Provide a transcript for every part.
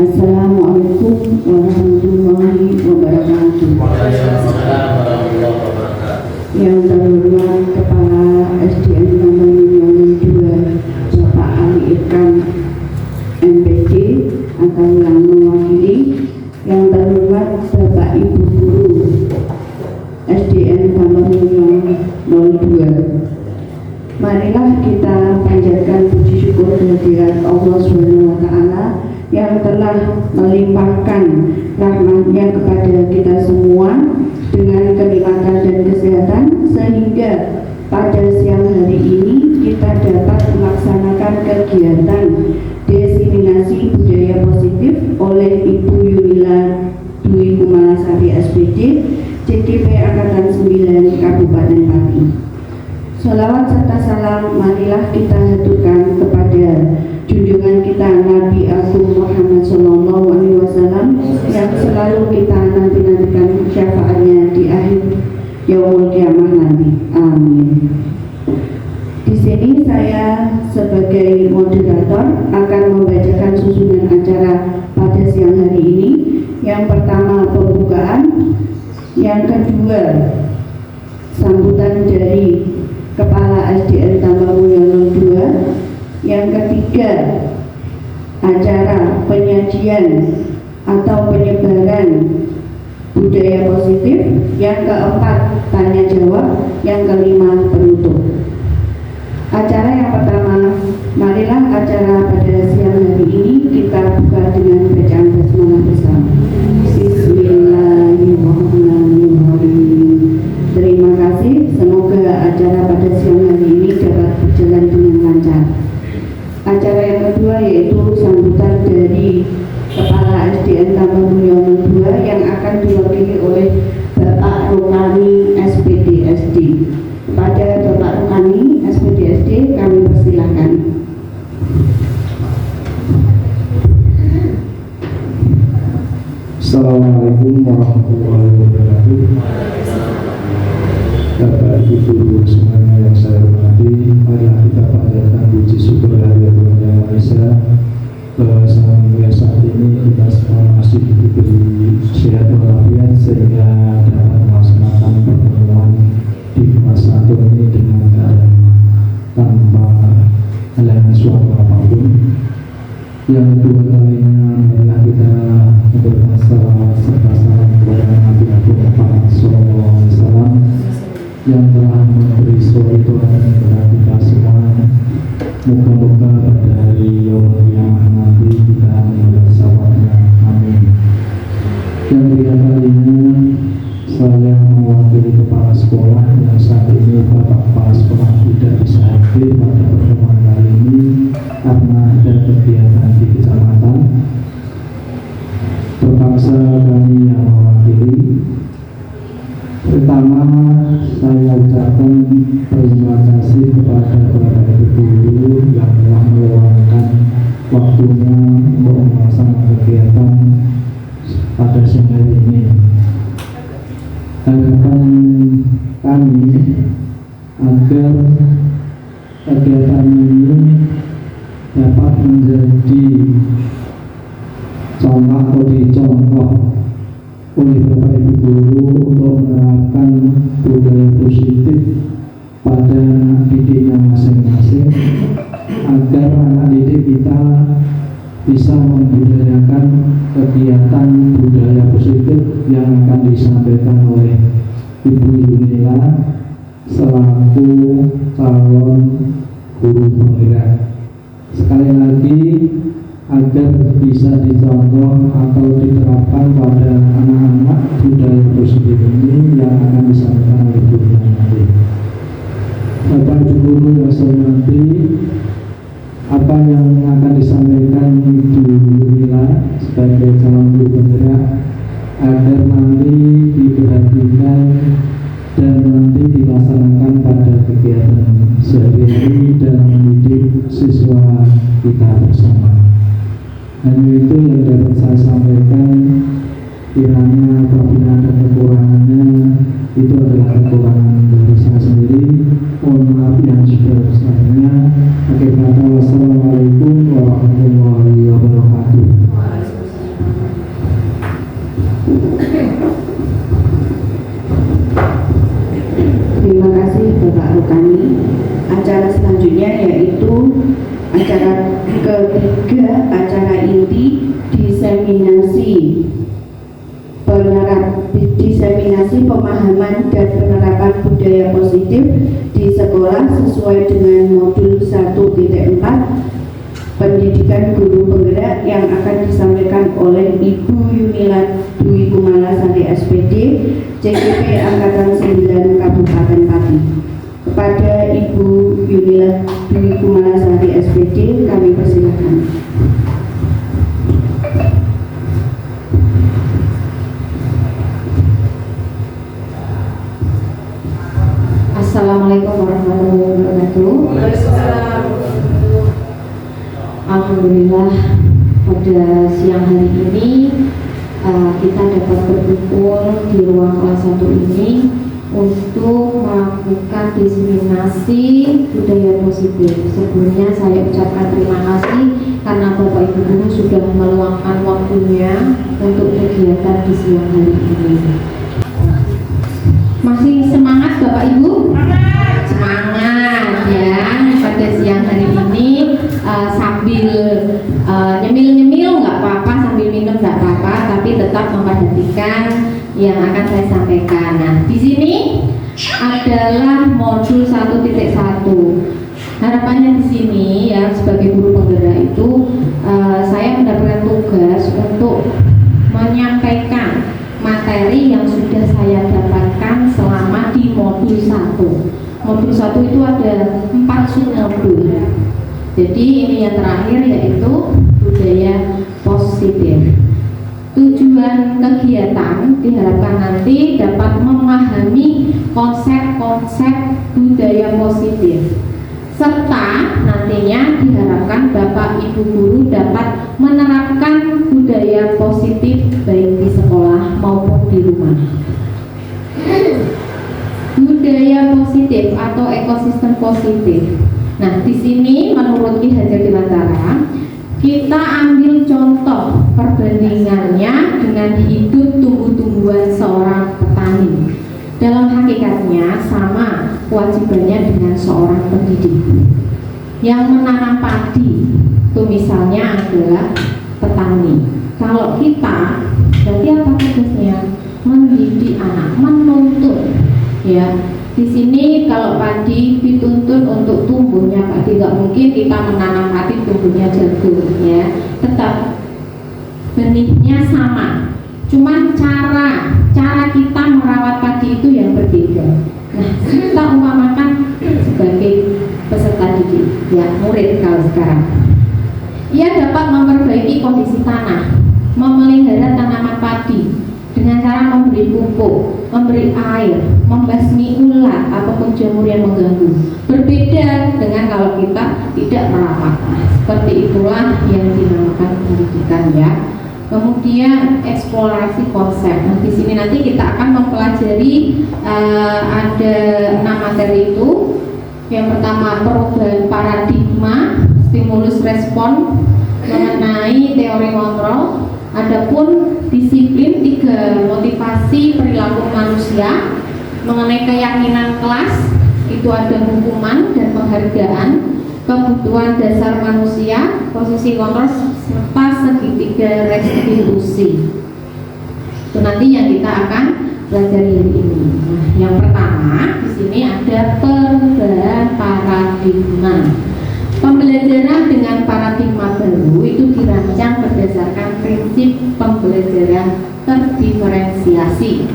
Assalamualaikum warahmatullahi wabarakatuh. Yang terhormat Kepala SDN Taman 2 Bapak Ali Irkan MPD atau yang mewakili, yang terhormat Bapak Ibu Guru SDN Taman 02. Marilah kita panjatkan puji syukur kehadirat Allah SWT yang telah melimpahkan rahmat-Nya kepada kita semua dengan kenikmatan dan kesehatan, sehingga pada siang hari ini kita dapat melaksanakan kegiatan diseminasi budaya positif oleh Ibu Yunila Dwi Kumalasari SPD, CDP Angkatan 9 Kabupaten Pati. Sholawat serta salam marilah kita haturkan kepada junjungan kita Nabi Agung Muhammad SAW yang selalu kita nanti-nantikan syafaatnya di akhir yaumul kiamah nanti. Amin. Di sini saya sebagai moderator akan membacakan susunan acara pada siang hari ini. Yang pertama pembukaan, yang kedua sambutan dari Kepala SDN Taman 02, yang ketiga acara penyajian atau penyebaran budaya positif, yang keempat tanya jawab, yang kelima penutup. Acara yang pertama, marilah acara pada siang hari ini kita buka dengan bacaan basmalah bersama. Bismillahirrahmanirrahim. Terima kasih, semoga acara pada siang hari ini dapat berjalan dengan lancar. Acara yang kedua yaitu sambutan dari Kepala SDN Taman 02 yang akan diwakili oleh Bapak Rukani SPD SD. Kepada Bapak Rukani SPD SD kami persilahkan. Assalamualaikum warahmatullahi wabarakatuh. Bapak Ibu Guru semuanya yang saya hormati, marilah kita panjatkan puji syukur kehadirat Tuhan Yang Maha Esa bahwa sampai saat ini kita semua masih diberi sehat walafiat sehingga dapat melaksanakan pertemuan di kelas 1 ini dengan keadaan tanpa halangan suatu apapun. Yang kedua kalinya, marilah kita memberikan salawat serta salam kepada Nabi Agung Muhammad SAW yang telah memberi suatu kepada kita semua. Moga-moga pada hari yaumul kiamah nanti kita mendapat syafaatnya. Amin. Yang ketiga kalinya, saya mewakili kepala sekolah yang saat ini Bapak Kepala Sekolah tidak bisa hadir pada pertemuan kali ini karena ada kegiatan di kecamatan. Terpaksa kami yang mewakili. Pertama, saya ucapkan terima kasih kepada Bapak Ibu Guru yang telah meluangkan waktunya untuk melaksanakan kegiatan pada siang hari ini. Harapan kami agar kegiatan ini dapat menjadi contoh atau dicontoh oleh Bapak Ibu Guru untuk menerapkan budaya positif pada anak didiknya masing-masing, agar anak didik kita bisa membudayakan kegiatan budaya positif yang akan disampaikan oleh Ibu Yunila selaku calon guru penggerak. Sekali lagi, agar bisa dicontoh atau diterapkan pada anak-anak budaya positif ini yang akan disampaikan oleh Ibu nanti. Bapak Ibu Guru yang saya hormati, apa yang akan disampaikan Ibu Yunila sebagai calon guru penggerak agar nanti diperhatikan dan nanti dilaksanakan pada kegiatan sehari-hari dalam mendidik siswa kita bersama. Hanya itu yang dapat saya sampaikan. Kiranya apabila ada kekurangannya, itu adalah kekurangan dari saya sendiri. Mohon maaf yang sebesar-besarnya. Akhir kata, wassalamualaikum warahmatullahi wabarakatuh. Terima kasih Bapak Rukani. Acara selanjutnya yaitu acara ketiga, acara inti diseminasi pemahaman dan penerapan budaya positif di sekolah sesuai dengan modul 1.4 pendidikan guru penggerak yang akan disampaikan oleh Ibu Yunila Dwi Kumalasari SPD, CGP Angkatan 9 Kabupaten Pati. Kepada Ibu Yunila Dwi Kumalasari SPD kami persilakan. Assalamualaikum warahmatullahi wabarakatuh. Alhamdulillah pada siang hari ini kita dapat berkumpul di ruang kelas 1 ini untuk melakukan diseminasi budaya positif. Sebelumnya saya ucapkan terima kasih karena Bapak Ibu Guru sudah meluangkan waktunya untuk kegiatan di siang hari ini. Masih semangat Bapak Ibu? Semangat ya. Pada siang hari ini sambil nyemil-nyemil nggak apa-apa, sambil minum nggak apa-apa, tapi tetap memperhatikan yang akan saya sampaikan. Nah, di sini adalah modul 1.1. Harapannya di sini ya sebagai guru penggerak itu saya mendapatkan tugas untuk menyampaikan materi yang sudah saya dapatkan selama di modul 1. Modul 1 itu ada 4 submodul. Jadi ini yang terakhir yaitu budaya positif. Tujuan kegiatan diharapkan nanti dapat memahami konsep-konsep budaya positif, serta nantinya diharapkan Bapak Ibu Guru dapat menerapkan budaya positif baik di sekolah maupun di rumah. Budaya positif atau ekosistem positif. Nah, di sini menurut Ki Hajar Dewantara kita ambil contoh perbandingannya dengan hidup tumbuh-tumbuhan seorang petani. Dalam hakikatnya sama kewajibannya dengan seorang pendidik yang menanam padi. Itu misalnya adalah petani. Kalau kita berarti apa tugasnya? Mendidik anak, menuntun. Ya, di sini kalau padi dituntun untuk tumbuhnya padi, nggak mungkin kita menanam padi tumbuhnya jagung, ya. Tetap benihnya sama, cuman cara kita merawat padi itu yang berbeda. Nah, kita umpamakan sebagai peserta didik, ya, murid kalau sekarang. Ia dapat memperbaiki kondisi tanah, memelihara tanaman padi dengan cara memberi pupuk, memberi air, membasmi ulat ataupun jamur yang mengganggu. Berbeda dengan kalau kita tidak merawat. Seperti itulah yang dinamakan pendidikan, ya. Kemudian eksplorasi konsep. Nah, di sini nanti kita akan mempelajari ada 6 materi itu. Yang pertama perubahan paradigma, stimulus respon mengenai teori kontrol. Adapun disiplin 3 motivasi perilaku manusia mengenai keyakinan kelas, itu ada hukuman dan penghargaan, kebutuhan dasar manusia, posisi kontrol serta segitiga restitusi. Itu nanti yang kita akan pelajari hari ini. Nah, yang pertama di sini ada perubahan paradigma. Pembelajaran dengan paradigma baru itu dirancang berdasarkan prinsip pembelajaran terdiferensiasi.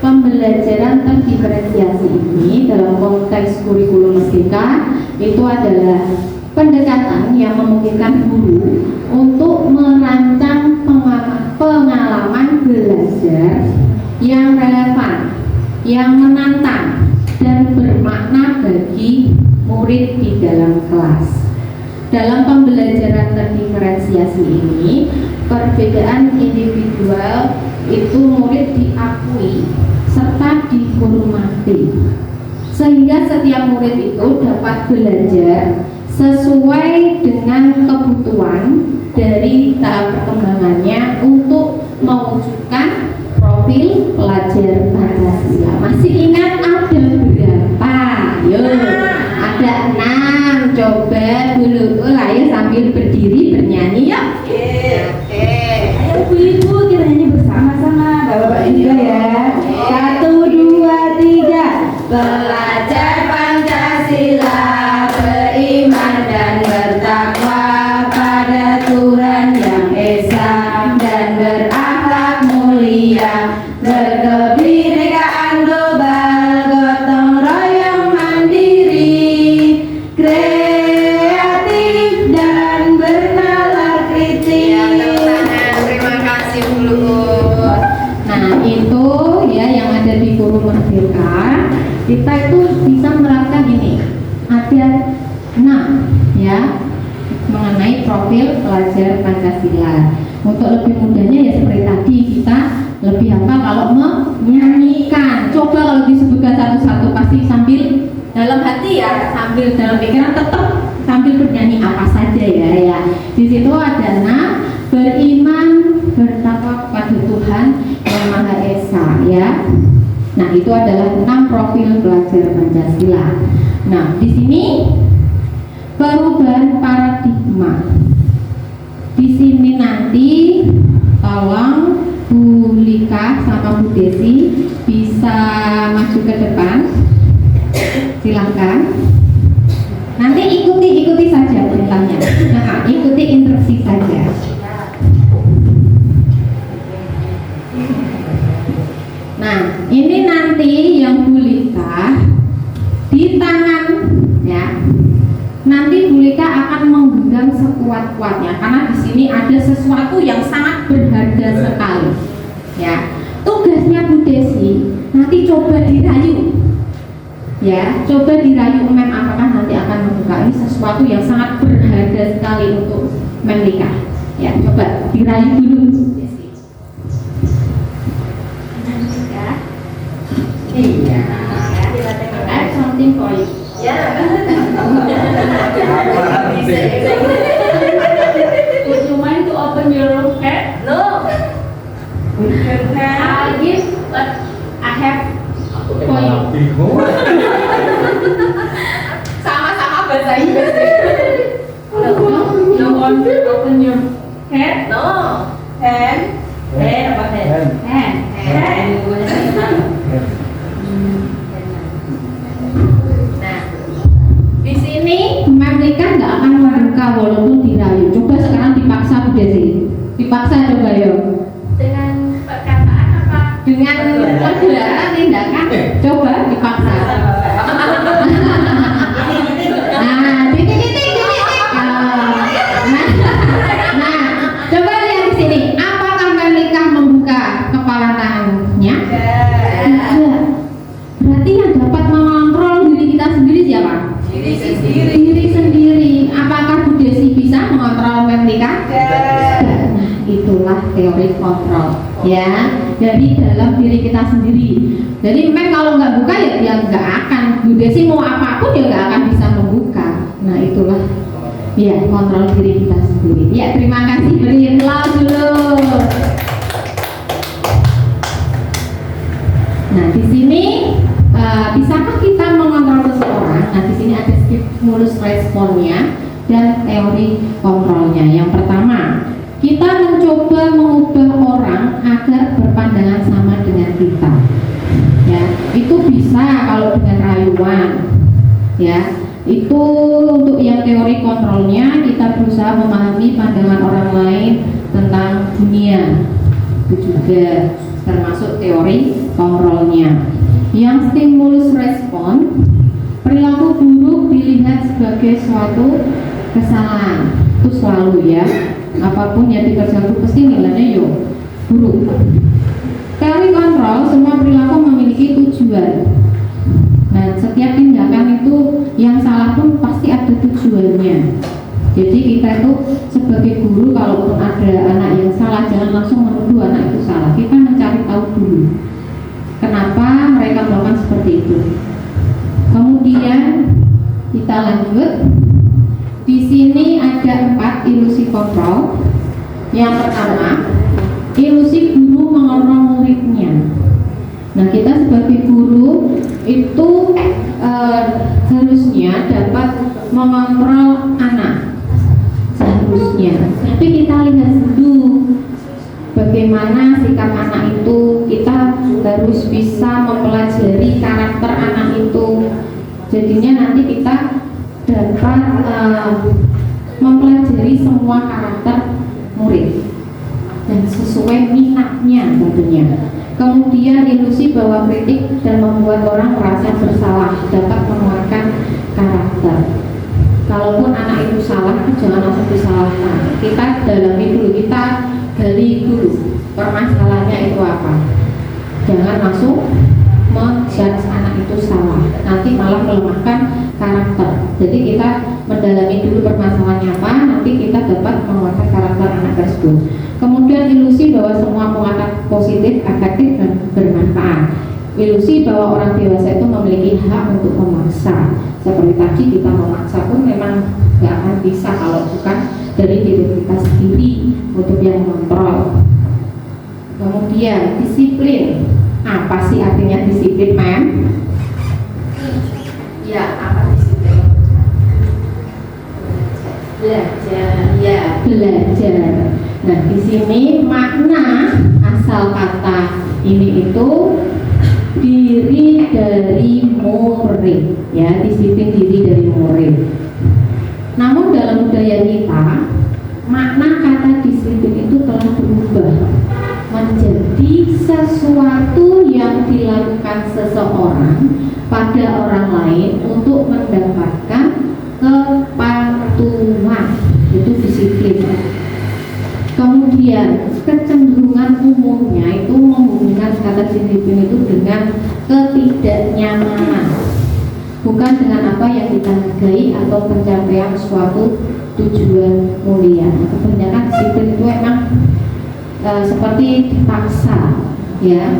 Pembelajaran terdiferensiasi ini dalam konteks kurikulum merdeka itu adalah pendekatan yang memungkinkan guru untuk merancang pengalaman belajar yang relevan, yang menantang dan bermakna bagi murid di dalam kelas. Dalam pembelajaran terdiferensiasi ini, perbedaan individual itu murid diakui serta dihormati, sehingga setiap murid itu dapat belajar sesuai dengan kebutuhan dari tahap perkembangannya untuk mewujudkan pelajar Pancasila. Masih ingat ada berapa? Yo, ada 6. Coba dulu, ayo sambil berdiri bernyanyi yuk. Ayo ibu-ibu kita nyanyi bersama-sama. Bapak-bapak juga ya. 1, 2, 3. Belajar Pancasila, beriman dan bertakwa pada Tuhan Yang Esa dan berakhlak mulia, berkebinekaan global, gotong royong mandiri, kreatif dan bernalar kritis. Terima kasih dulu. Nah itu ya yang ada di Forum Merdeka. Kita itu bisa menerapkan ini. Ada 6 ya mengenai profil pelajar Pancasila. Untuk lebih mudahnya ya seperti tadi, kita lebih hafal kalau menyanyikan. Coba kalau disebutkan satu-satu pasti sambil dalam hati ya, sambil dalam pikiran tetap sambil bernyanyi apa saja ya. Di situ ada 6, beriman bertakwa kepada Tuhan Yang Maha Esa ya. Nah itu adalah 6 profil pelajar Pancasila. Nah di sini perubahan paradigma. Di sini nanti tolong Bu Lika sama Bu Desi bisa maju ke depan. Silahkan. Nanti ikuti saja perintahnya. Nah, ikuti instruksi saja. Nah, ini nanti yang Bu Lika di tangan ya. Nanti Bu Lika akan menggenggam sekuat-kuatnya karena di sini ada sesuatu yang sangat berharga sekali. Ya, tugasnya Bu Desi nanti coba dirayu. Ya, coba dirayu Mem apakah nanti akan membuka ini sesuatu yang sangat berharga sekali untuk Mem Lika. Ya, coba dirayu dulu Bu Desi. Iya. I have something for you. Would you mind to open your head? No. I'll give what I have for you. Sama-sama bahasa Inggris. You want to open your head? No. Hand. Hand apa hand? Hand. Nah, di sini Mem Lika nggak akan membuka walaupun dirayu. Coba sekarang dipaksa Bu Desi. Dipaksa coba yo. Dengan perkataan apa? Dengan perbuatan tindakan. Coba dipaksa. Nah, titik. Nah, coba lihat di sini. Apakah Mem Lika membuka kepala tangannya? Tidak. Berarti yang dapat mengontrol diri kita sendiri siapa? Diri sendiri. Apakah Bu Desi bisa mengontrol Mem Lika? Nah, itulah teori kontrol ya, dari dalam diri kita sendiri. Jadi Mem kalau nggak buka ya dia nggak akan, Bu Desi mau apapun dia nggak akan bisa membuka. Nah itulah ya kontrol diri kita sendiri. Ya terima kasih, beri aplaus dulu. Nah di sini bisakah kita mengontrol seseorang? Nah di sini ada stimulus responnya dan teori kontrolnya. Yang pertama, kita mencoba mengubah orang agar berpandangan sama dengan kita. Ya, itu bisa kalau dengan rayuan. Ya, itu untuk yang teori kontrolnya kita berusaha memahami pandangan orang lain tentang dunia. Itu juga termasuk teori kontrolnya. Yang stimulus respon, perilaku buruk dilihat sebagai suatu kesalahan. Itu selalu ya, apapun yang dikerjakan pasti nilainya buruk. Teori kontrol, semua perilaku memiliki tujuan. Nah, setiap tindakan itu yang salah pun pasti ada tujuannya. Jadi kita itu sebagai guru kalaupun ada anak yang salah, jangan langsung menuduh anak itu salah. Kita mencari tahu dulu kenapa mereka melakukan seperti itu. Kemudian kita lanjut. Di sini ada 4 ilusi kontrol. Yang pertama, ilusi guru mengontrol muridnya. Nah, kita sebagai guru itu harusnya dapat mengontrol anak, seharusnya. Tapi kita lihat dulu bagaimana sikap anak itu. Kita harus bisa mempelajari karakter anak itu. Jadinya nanti kita dapat mempelajari semua karakter murid dan sesuai minatnya tentunya. Kemudian ilusi bahwa kritik dan membuat orang merasa bersalah dapat menguatkan karakter. Kalaupun anak itu salah, jangan langsung disalahkan. Kita dalami dulu, kita gali dulu permasalahannya itu apa. Jangan langsung menjudge anak itu salah, nanti malah melemahkan karakter. Jadi kita mendalami dulu permasalahannya apa, nanti kita dapat menguatkan karakter anak tersebut. Kemudian ilusi bahwa semua penguatan positif, efektif dan bermanfaat. Ilusi bahwa orang dewasa itu memiliki hak untuk memaksa. Seperti tadi kita memaksa pun memang nggak akan bisa kalau bukan dari diri kita sendiri untuk yang mengontrol. Kemudian disiplin. Apa sih artinya disiplin, Mem? Ya, apa disiplin? Belajar. Ya, belajar. Nah, di sini makna asal kata ini itu diri dari murid, ya, disiplin diri dari murid. Namun dalam budaya kita, makna kata disiplin itu telah berubah menjadi sesuatu yang dilakukan seseorang pada orang lain untuk mendapatkan kepatuhan. Itu disiplin. Kemudian kecenderungan umumnya itu menghubungkan kata disiplin itu dengan ketidaknyamanan, bukan dengan apa yang kita hargai atau pencapaian suatu tujuan mulia. Kebanyakan disiplin itu emang seperti dipaksa, ya.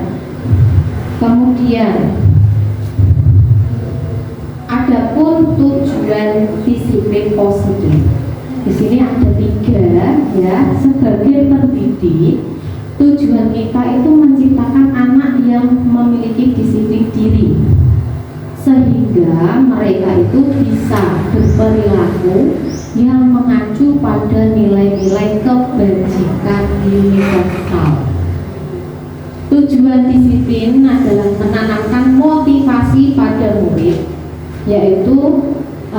Kemudian adapun tujuan disiplin positif. Di sini ada 3, ya. Sebagai pendidik, tujuan kita itu menciptakan anak yang memiliki disiplin diri, sehingga mereka itu bisa berperilaku yang mengacu pada nilai-nilai kebajikan universal. Tujuan disiplin adalah menanamkan motivasi pada murid, yaitu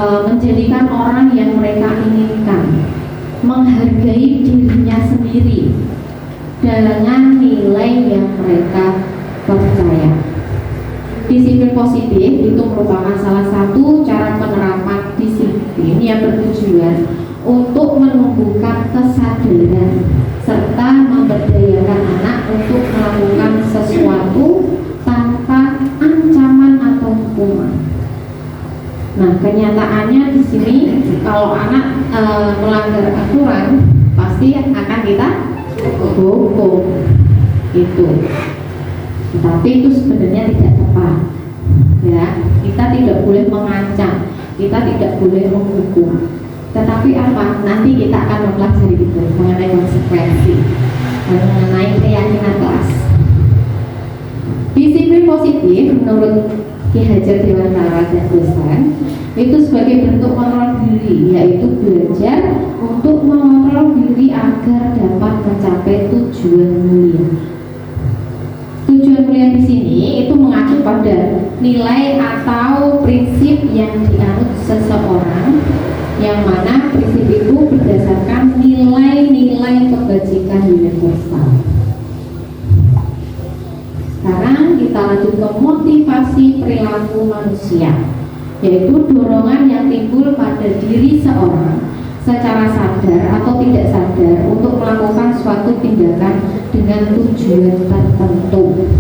menjadikan orang yang mereka inginkan menghargai dirinya sendiri dengan nilai yang mereka percaya. Disiplin positif itu merupakan salah satu cara penerapan disiplin yang bertujuan untuk menumbuhkan kesadaran serta memberdayakan anak untuk melakukan sesuatu tanpa ancaman atau hukuman. Nah, kenyataannya di sini kalau anak melanggar aturan pasti akan kita hukum, gitu. Tapi itu sebenarnya tidak tepat, ya. Kita tidak boleh mengancam, kita tidak boleh menghukum. Tetapi apa? Nanti kita akan mempelajari itu mengenai konsekuensi, mengenai keyakinan kelas. Disiplin positif menurut Ki Hajar Dewantara dan dosen itu sebagai bentuk kontrol diri, yaitu belajar untuk mengontrol diri agar dapat mencapai tujuan mulia. Tujuan mulia di sini itu mengacu pada nilai atau prinsip yang dianut seseorang, yang mana prinsip itu berdasarkan nilai-nilai kebajikan universal. Sekarang kita lanjut ke motivasi perilaku manusia, yaitu dorongan yang timbul pada diri seorang secara sadar atau tidak sadar untuk melakukan suatu tindakan dengan tujuan tertentu.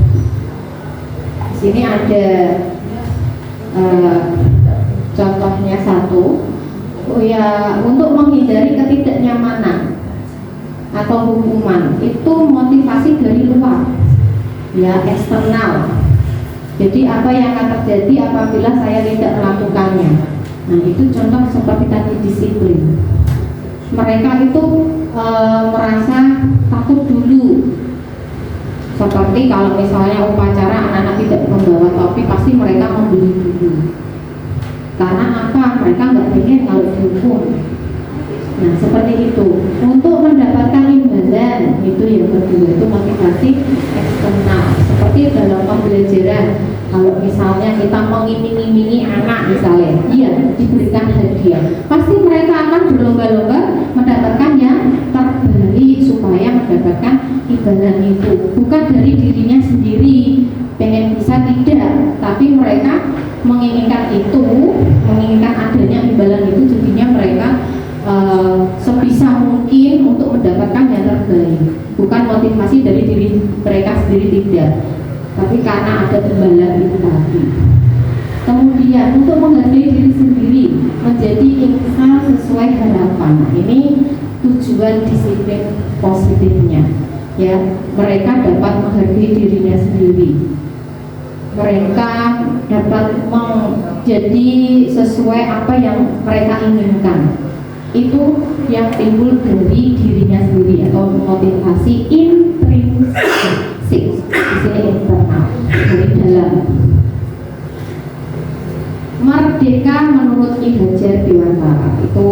Di sini ada contohnya satu, untuk menghindari ketidaknyamanan atau hukuman, itu motivasi dari luar, ya, eksternal. Jadi apa yang akan terjadi apabila saya tidak melakukannya? Nah, itu contoh seperti tadi disiplin. Mereka itu merasa takut dulu Seperti kalau misalnya upacara anak-anak tidak membawa topi, pasti mereka membeli dulu. Karena apa? Mereka nggak pengen kalau dihukum. Nah seperti itu. Untuk mendapatkan imbalan itu yang kedua, itu motivasi eksternal. Seperti dalam pembelajaran, kalau misalnya kita mengiming-imingi anak misalnya, iya diberikan hadiah, pasti mereka akan berlomba-lomba mendapatkan yang terbaik supaya mendapatkan imbalan itu. Bukan dari dirinya sendiri pengen bisa, tidak, tapi mereka menginginkan itu, menginginkan adanya imbalan itu, jadinya mereka sebisa mungkin untuk mendapatkan yang terbaik. Bukan motivasi dari diri mereka sendiri, tidak, tapi karena ada imbalan itu tadi. Kemudian untuk menghargai diri sendiri, menjadi insan sesuai harapan. Nah, ini tujuan disiplin positifnya, ya. Mereka dapat menghargai dirinya sendiri. Mereka dapat menjadi sesuai apa yang mereka inginkan. Itu yang timbul dari dirinya sendiri atau motivasi intrinsik, di sini internal, dari dalam. Merdeka menurut Ki Hajar Dewantara itu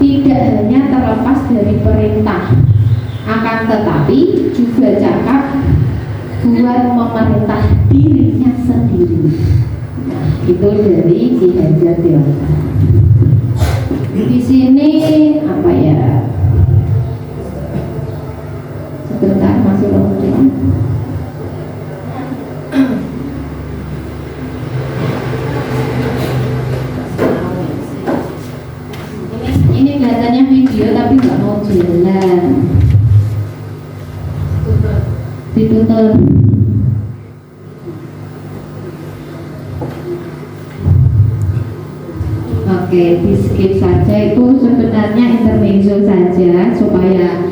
tidak hanya terlepas dari perintah, akan tetapi juga cakap buat memerintah dirinya sendiri. Nah, itu dari Ki Hajar Dewantara. Di sini apa ya? Sebentar, masih loading. Ini kelihatannya video tapi nggak mau jalan. Ditutup. Oke, di skip saja, itu sebenarnya intermezzo saja supaya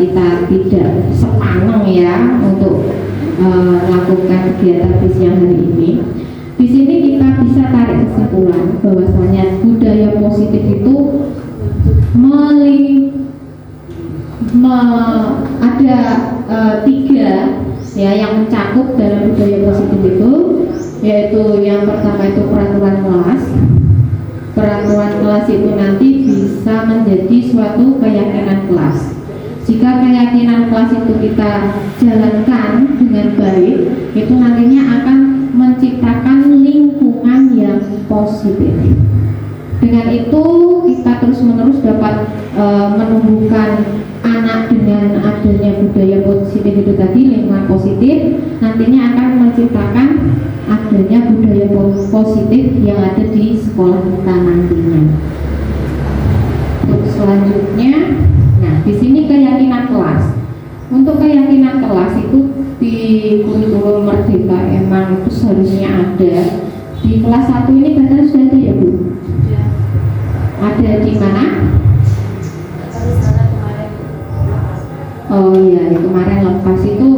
kita tidak sepaneng ya untuk melakukan kegiatan di siang hari ini. Di sini kita bisa tarik kesimpulan bahwasanya budaya positif itu ada tiga ya yang mencakup dalam budaya positif itu, yaitu yang pertama itu peraturan kelas. Peraturan kelas itu nanti bisa menjadi suatu keyakinan kelas. Jika keyakinan kelas itu kita jalankan dengan baik, itu nantinya akan menciptakan lingkungan yang positif. Dengan itu kita terus-menerus dapat menumbuhkan anak dengan adanya budaya positif itu tadi, lingkungan positif, nantinya akan menciptakan adanya budaya positif yang ada di sekolah kita nantinya. Untuk selanjutnya, nah di sini keyakinan kelas. Untuk keyakinan kelas itu di kurikulum Merdeka emang itu seharusnya ada. Di kelas 1 ini katanya sudah ada ya Bu? Ya. Ada di mana? Oh iya, kemarin lepas itu.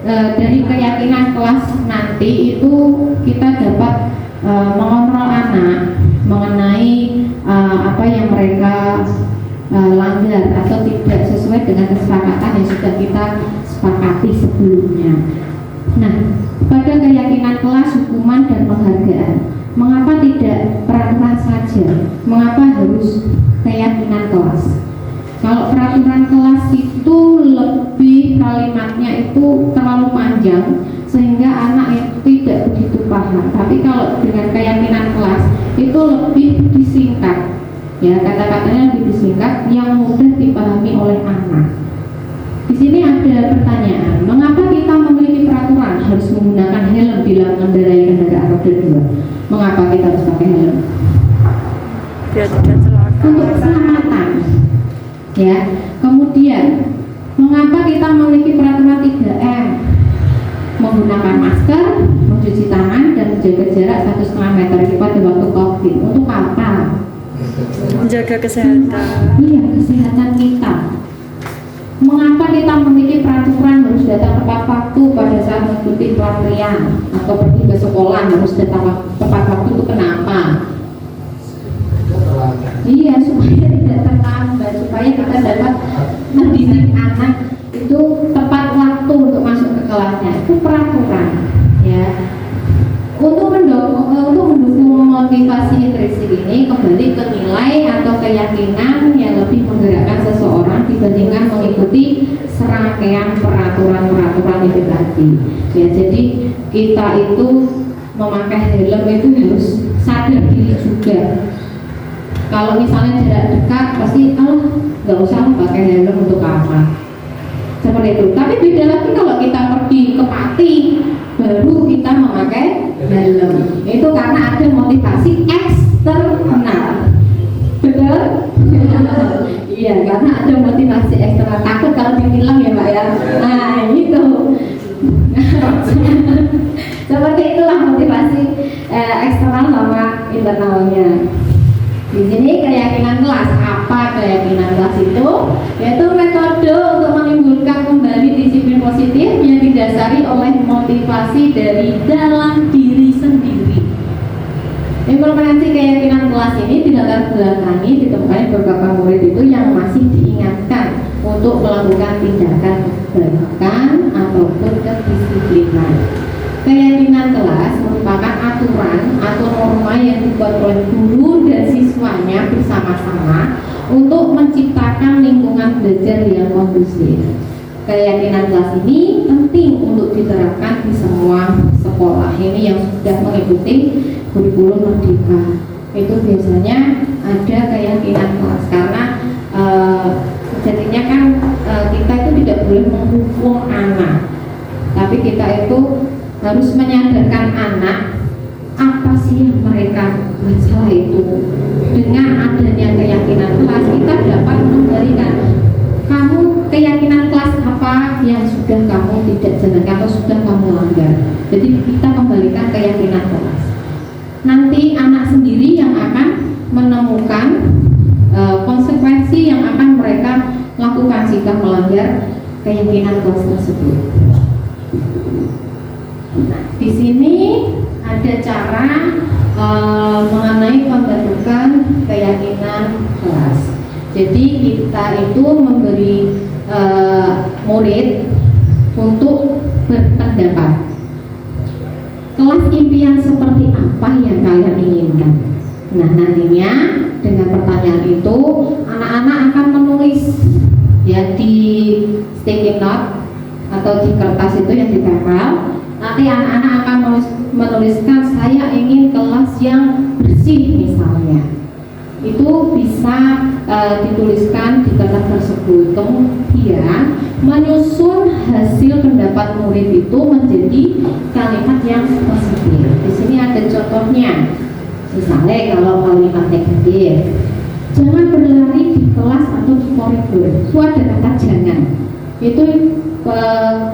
Dari keyakinan kelas nanti itu kita dapat mengontrol anak mengenai apa yang mereka langgar atau tidak sesuai dengan kesepakatan yang sudah kita sepakati sebelumnya. Nah, pada keyakinan kelas, hukuman dan penghargaan, mengapa tidak peraturan saja? Mengapa harus keyakinan kelas? Kalau peraturan kelas itu lebih kalimatnya itu terlalu panjang sehingga anak itu tidak begitu paham. Tapi kalau dengan keyakinan kelas itu lebih disingkat, ya kata-katanya lebih disingkat yang mudah dipahami oleh anak. Di sini ada pertanyaan, mengapa kita memiliki peraturan harus menggunakan helm bila mengendarai kendaraan roda 2? Mengapa kita harus pakai helm? Biar tidak celaka. Untuk keselamatan. Ya, kemudian mengapa kita memiliki peraturan 3M? Menggunakan masker, mencuci tangan, dan menjaga jarak 1,5 meter pada waktu COVID. Untuk apa? Menjaga kesehatan. Iya, kesehatan kita. Mengapa kita memiliki peraturan harus datang tepat waktu pada saat mengikuti pelatihan atau pergi ke sekolah harus datang tepat waktu, itu kenapa? Iya, supaya tidak terlambat, supaya kita dapat mendidik anak itu tepat waktu untuk masuk ke kelasnya itu peraturan, ya. Untuk mendukung motivasi intrinsik ini kembali ke nilai atau keyakinan yang lebih menggerakkan seseorang dibandingkan mengikuti serangkaian peraturan-peraturan itu tadi. Ya, jadi kita itu memakai helm itu harus sadar diri juga. Kalau misalnya jarak dekat pasti nggak usah pakai helm untuk apa. Seperti itu. Tapi beda lagi kalau kita pergi ke Pati baru kita memakai helm. Itu karena ada motivasi eksternal. Betul? Iya, karena ada motivasi eksternal. Takut kalau ditilang ya Pak ya. Nah itu. Seperti itulah motivasi eksternal sama internalnya. Di sini keyakinan kelas. Apa keyakinan kelas itu? Yaitu metode untuk menimbulkan kembali disiplin positif yang didasari oleh motivasi dari dalam diri sendiri. Implementasi keyakinan kelas ini dilatar belakangi ditemukan beberapa murid itu yang masih diingatkan untuk melakukan tindakan kebaikan ataupun kedisiplinan. Keyakinan kelas merupakan aturan atau norma yang dibuat oleh guru dan siswanya bersama-sama untuk menciptakan lingkungan belajar yang kondusif. Keyakinan kelas ini penting untuk diterapkan di semua sekolah ini yang sudah mengikuti kurikulum Merdeka. Itu biasanya ada keyakinan kelas karena jadinya kan kita itu tidak boleh menghukum anak, tapi kita itu harus menyadarkan anak apa sih yang mereka masalah itu. Dengan adanya keyakinan kelas kita dapat memberikan kamu keyakinan kelas apa yang sudah kamu tidak jalankan atau sudah kamu langgar. Jadi kita kembalikan keyakinan kelas. Nanti anak sendiri yang akan menemukan konsekuensi yang akan mereka lakukan jika melanggar keyakinan kelas tersebut. Nah, di sini ada cara mengenai pembentukan keyakinan kelas. Jadi kita itu memberi murid untuk berpendapat. Kelas impian seperti apa yang kalian inginkan? Nah, nantinya dengan pertanyaan itu anak-anak akan menulis ya di sticky note atau di kertas itu yang ditempel. Nanti anak-anak akan menuliskan saya ingin kelas yang bersih misalnya. Itu bisa dituliskan di kertas tersebut. Kemudian menyusun hasil pendapat murid itu menjadi kalimat yang positif. Di sini ada contohnya. Misalnya kalau kalimat negatif, jangan berlari di kelas atau di koridor. Itu ada kata jangan. Itu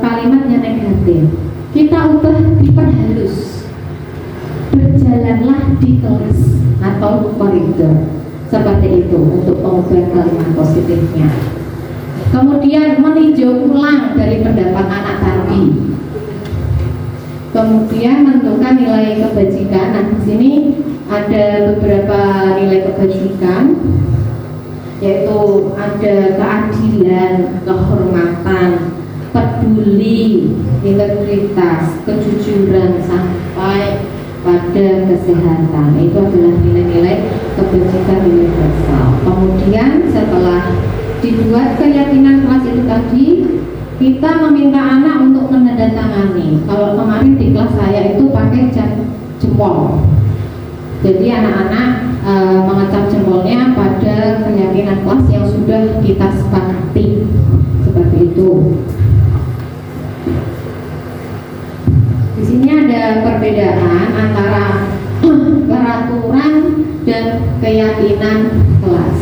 kalimat yang negatif. Kita ubah diperhalus, berjalanlah di kelas atau koridor, seperti itu untuk pengubah kalimat positifnya. Kemudian meninjau ulang dari pendapat anak tadi. Kemudian menentukan nilai kebajikan. Nah, di sini ada beberapa nilai kebajikan, yaitu ada keadilan, kehormatan, peduli, integritas, kejujuran, sampai pada kesehatan. Itu adalah nilai-nilai kebajikan universal. Kemudian setelah dibuat keyakinan kelas itu tadi, kita meminta anak untuk menandatangani. Kalau kemarin di kelas saya itu pakai jempol. Jadi anak-anak mengecap jempolnya pada keyakinan kelas yang sudah kita sepakati. Seperti itu. Di sini ada perbedaan antara peraturan dan keyakinan kelas.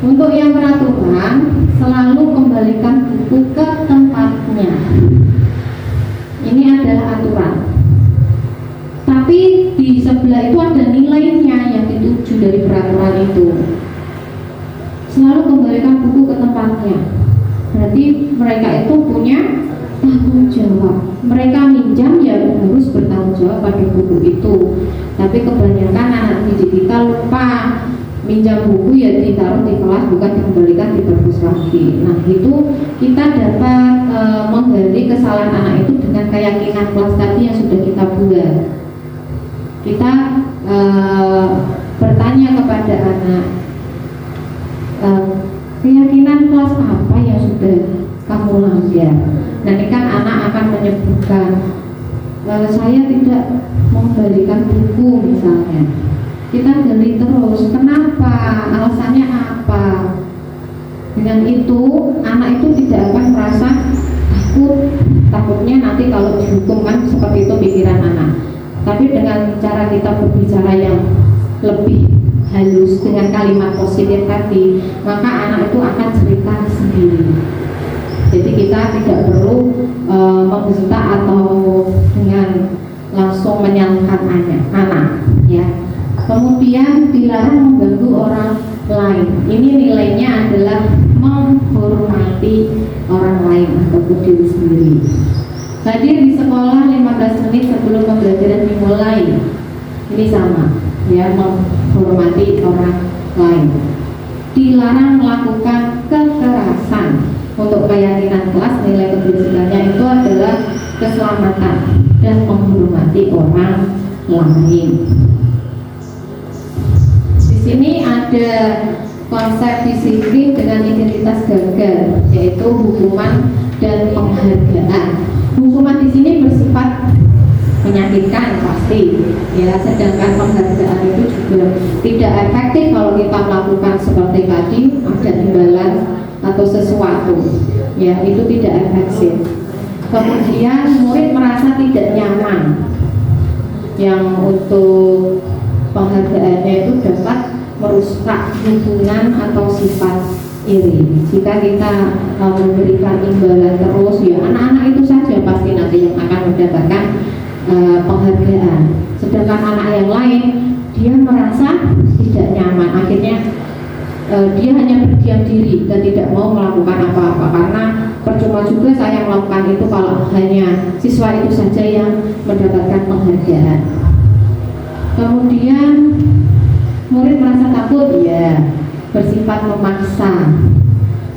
Untuk yang peraturan, selalu kembalikan buku ke tempatnya. Ini adalah aturan. Tapi di sebelah itu ada nilainya yang dituju dari peraturan itu. Selalu kembalikan buku ke tempatnya. Berarti mereka itu punya tanggung jawab. Mereka minjam ya harus bertanggung jawab pada buku itu. Tapi kebanyakan anak didik kita lupa minjam buku ya ditaruh di kelas, bukan dikembalikan di perpus lagi. Nah itu kita dapat menggali kesalahan anak itu dengan keyakinan kelas tadi yang sudah kita buat. Kita bertanya kepada anak, keyakinan kelas apa yang sudah kamu langgar? Nanti kan anak akan menyebutkan, saya tidak mengembalikan buku misalnya. Kita gali terus, kenapa, alasannya apa. Dengan itu anak itu tidak akan merasa takutnya nanti kalau dihukum, kan seperti itu pikiran anak. Tapi dengan cara kita berbicara yang lebih halus dengan kalimat positif tadi, maka anak itu akan cerita sendiri. Jadi kita tidak perlu membentak atau dengan langsung menyalahkan anak, ya. Kemudian dilarang mengganggu orang lain. Ini nilainya adalah menghormati orang lain ataupun diri sendiri. Hadir di sekolah 15 menit sebelum pembelajaran dimulai. Ini sama, ya, menghormati orang lain. Dilarang melakukan kekerasan. Untuk keyakinan kelas, nilai kebersihannya itu adalah keselamatan dan menghormati orang lain. Di sini ada konsep disiplin dengan identitas gagal, yaitu hukuman dan penghargaan. Hukuman di sini bersifat menyakitkan pasti, ya, sedangkan penghargaan itu juga tidak efektif kalau kita melakukan seperti tadi ada imbalan atau sesuatu, ya, itu tidak efektif. Kemudian murid merasa tidak nyaman, yang untuk penghargaannya itu dapat merusak hubungan atau sifat iri. Jika kita memberikan imbalan terus, ya anak-anak itu saja pasti nanti yang akan mendapatkan penghargaan. Sedangkan anak yang lain dia merasa tidak nyaman, akhirnya dia hanya berdiam diri dan tidak mau melakukan apa-apa, karena percuma juga saya melakukan itu kalau hanya siswa itu saja yang mendapatkan penghargaan. Kemudian murid merasa takut, ya, bersifat memaksa.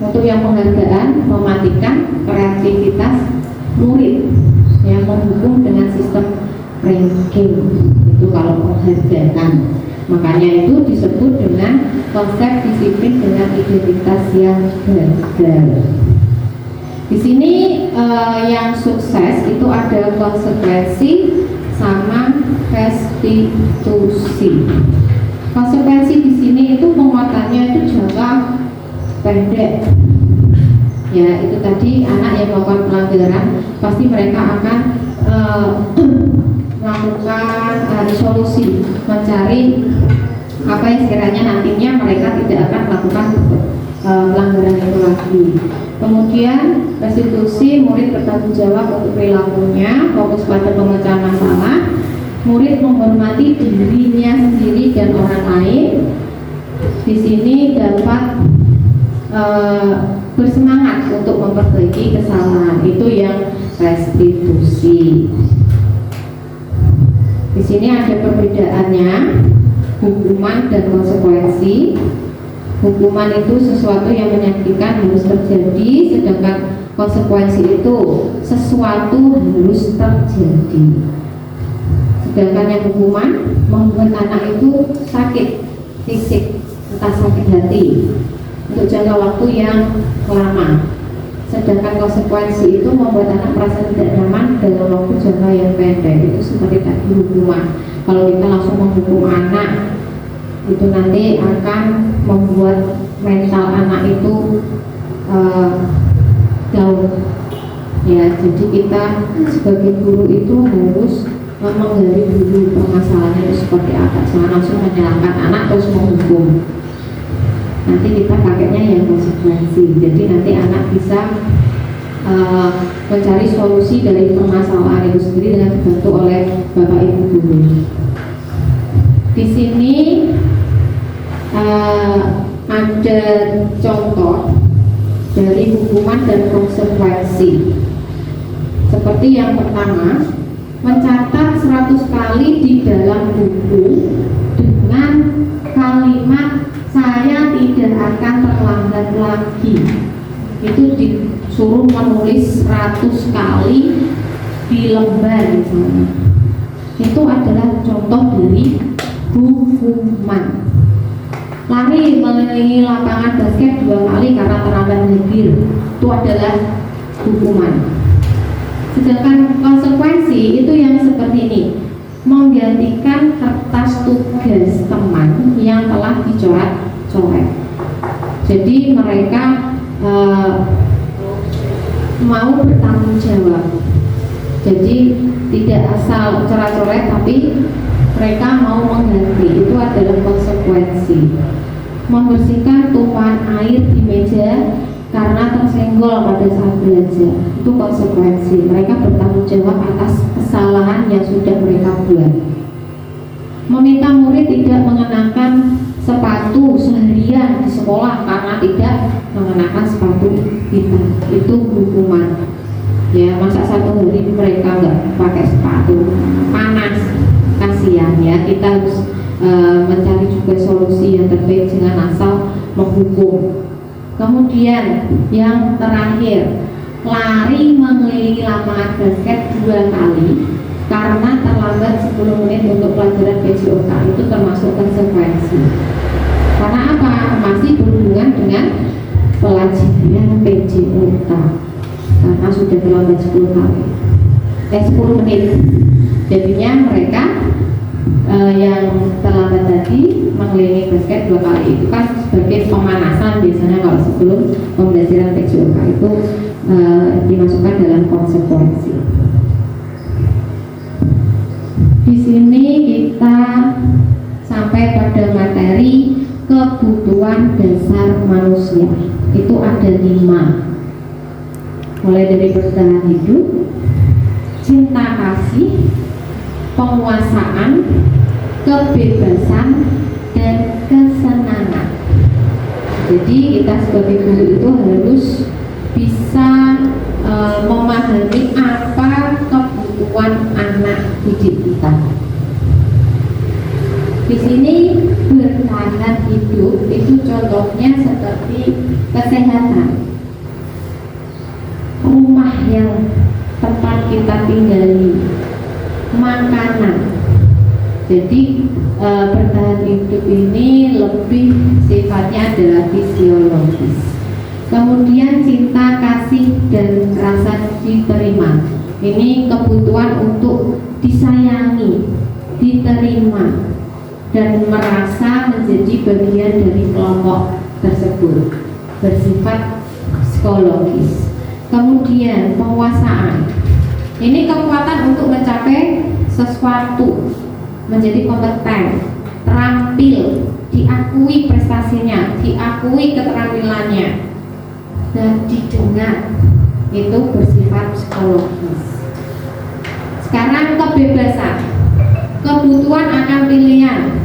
Untuk yang penghargaan mematikan kreativitas murid, yang menghukum dengan sistem ranking. Itu kalau penghargaan. Makanya itu disebut dengan konsep disiplin dengan identitas yang gagal. Di sini yang sukses itu ada konsekuensi sama restitusi. Konsekuensi di sini itu penguatannya itu jangka pendek. Ya, itu tadi anak yang melakukan pelanggaran pasti mereka akan melakukan solusi, mencari apa yang sekiranya nantinya mereka tidak akan melakukan pelanggaran itu lagi. Kemudian restitusi, murid bertanggung jawab untuk perilakunya, fokus pada pemecahan masalah, murid menghormati dirinya sendiri dan orang lain. Di sini dapat bersemangat untuk memperbaiki kesalahan, itu yang restitusi. Di sini ada perbedaannya, hukuman dan konsekuensi. Hukuman itu sesuatu yang menyakitkan harus terjadi, sedangkan konsekuensi itu sesuatu harus terjadi. Sedangkan yang hukuman membuat anak itu sakit fisik, entah sakit hati untuk jangka waktu yang lama. Sedangkan konsekuensi itu membuat anak merasa tidak nyaman dalam waktu jangka yang pendek. Itu seperti tadi hukuman. Kalau kita langsung menghukum anak, itu nanti akan membuat mental anak itu down. Ya, jadi kita sebagai guru itu harus menggali dulu permasalahannya itu seperti apa. Jangan langsung menyalahkan anak terus menghukum. Nanti kita pakainya yang konsekuensi. Jadi nanti anak bisa mencari solusi dari permasalahan itu sendiri dengan dibantu oleh Bapak Ibu guru. Di sini ada contoh dari hukuman dan konsekuensi. Seperti yang pertama, mencatat 100 kali di dalam buku dengan kalimat tidak akan terlambat lagi. Itu disuruh menulis 100 kali di lembar misalnya. Itu adalah contoh dari hukuman. Lari mengelilingi lapangan basket 2 kali karena terlambat hadir, itu adalah hukuman. Sedangkan konsekuensi itu yang seperti ini, menggantikan kertas tugas teman yang telah dicoret-coret. Jadi mereka mau bertanggung jawab. Jadi tidak asal coret-coret, tapi mereka mau mengganti. Itu adalah konsekuensi. Membersihkan tumpahan air di meja karena tersenggol pada saat belajar, itu konsekuensi. Mereka bertanggung jawab atas kesalahan yang sudah mereka buat. Meminta murid tidak mengenakan sepatu seharian di sekolah karena tidak mengenakan sepatu hitam, itu hukuman. Ya, masa 1 hari mereka nggak pakai sepatu, panas, kasihan ya. Kita harus mencari juga solusi yang terbaik, jangan asal menghukum. Kemudian yang terakhir, lari mengelilingi lapangan basket 2 kali karena terlambat 10 menit untuk pelajaran PJOK, itu termasuk konsekuensi. Karena apa? Masih berhubungan dengan pelajaran PJOK karena sudah terlambat 10 menit. Jadinya mereka yang terlambat tadi mengelilingi basket 2 kali, itu kan sebagai pemanasan biasanya kalau sebelum pembelajaran PJOK, itu dimasukkan dalam konsekuensi. Di sini kita sampai pada materi kebutuhan dasar manusia. Itu ada 5, mulai dari bertahan hidup, cinta kasih, penguasaan, kebebasan, dan kesenangan. Jadi kita sebagai guru itu harus bisa memahami apa kebutuhan anak didik kita. Di sini bertahan hidup itu contohnya seperti kesehatan, rumah yang tempat kita tinggali, makanan. Jadi bertahan hidup ini lebih sifatnya adalah fisiologis. Kemudian cinta, kasih, dan rasa diterima. Ini kebutuhan untuk disayangi, diterima, dan merasa menjadi bagian dari kelompok tersebut, bersifat psikologis. Kemudian penguasaan. Ini kekuatan untuk mencapai sesuatu, menjadi kompeten, terampil, diakui prestasinya, diakui keterampilannya, dan didengar. Itu bersifat psikologis. Sekarang kebebasan, kebutuhan akan pilihan,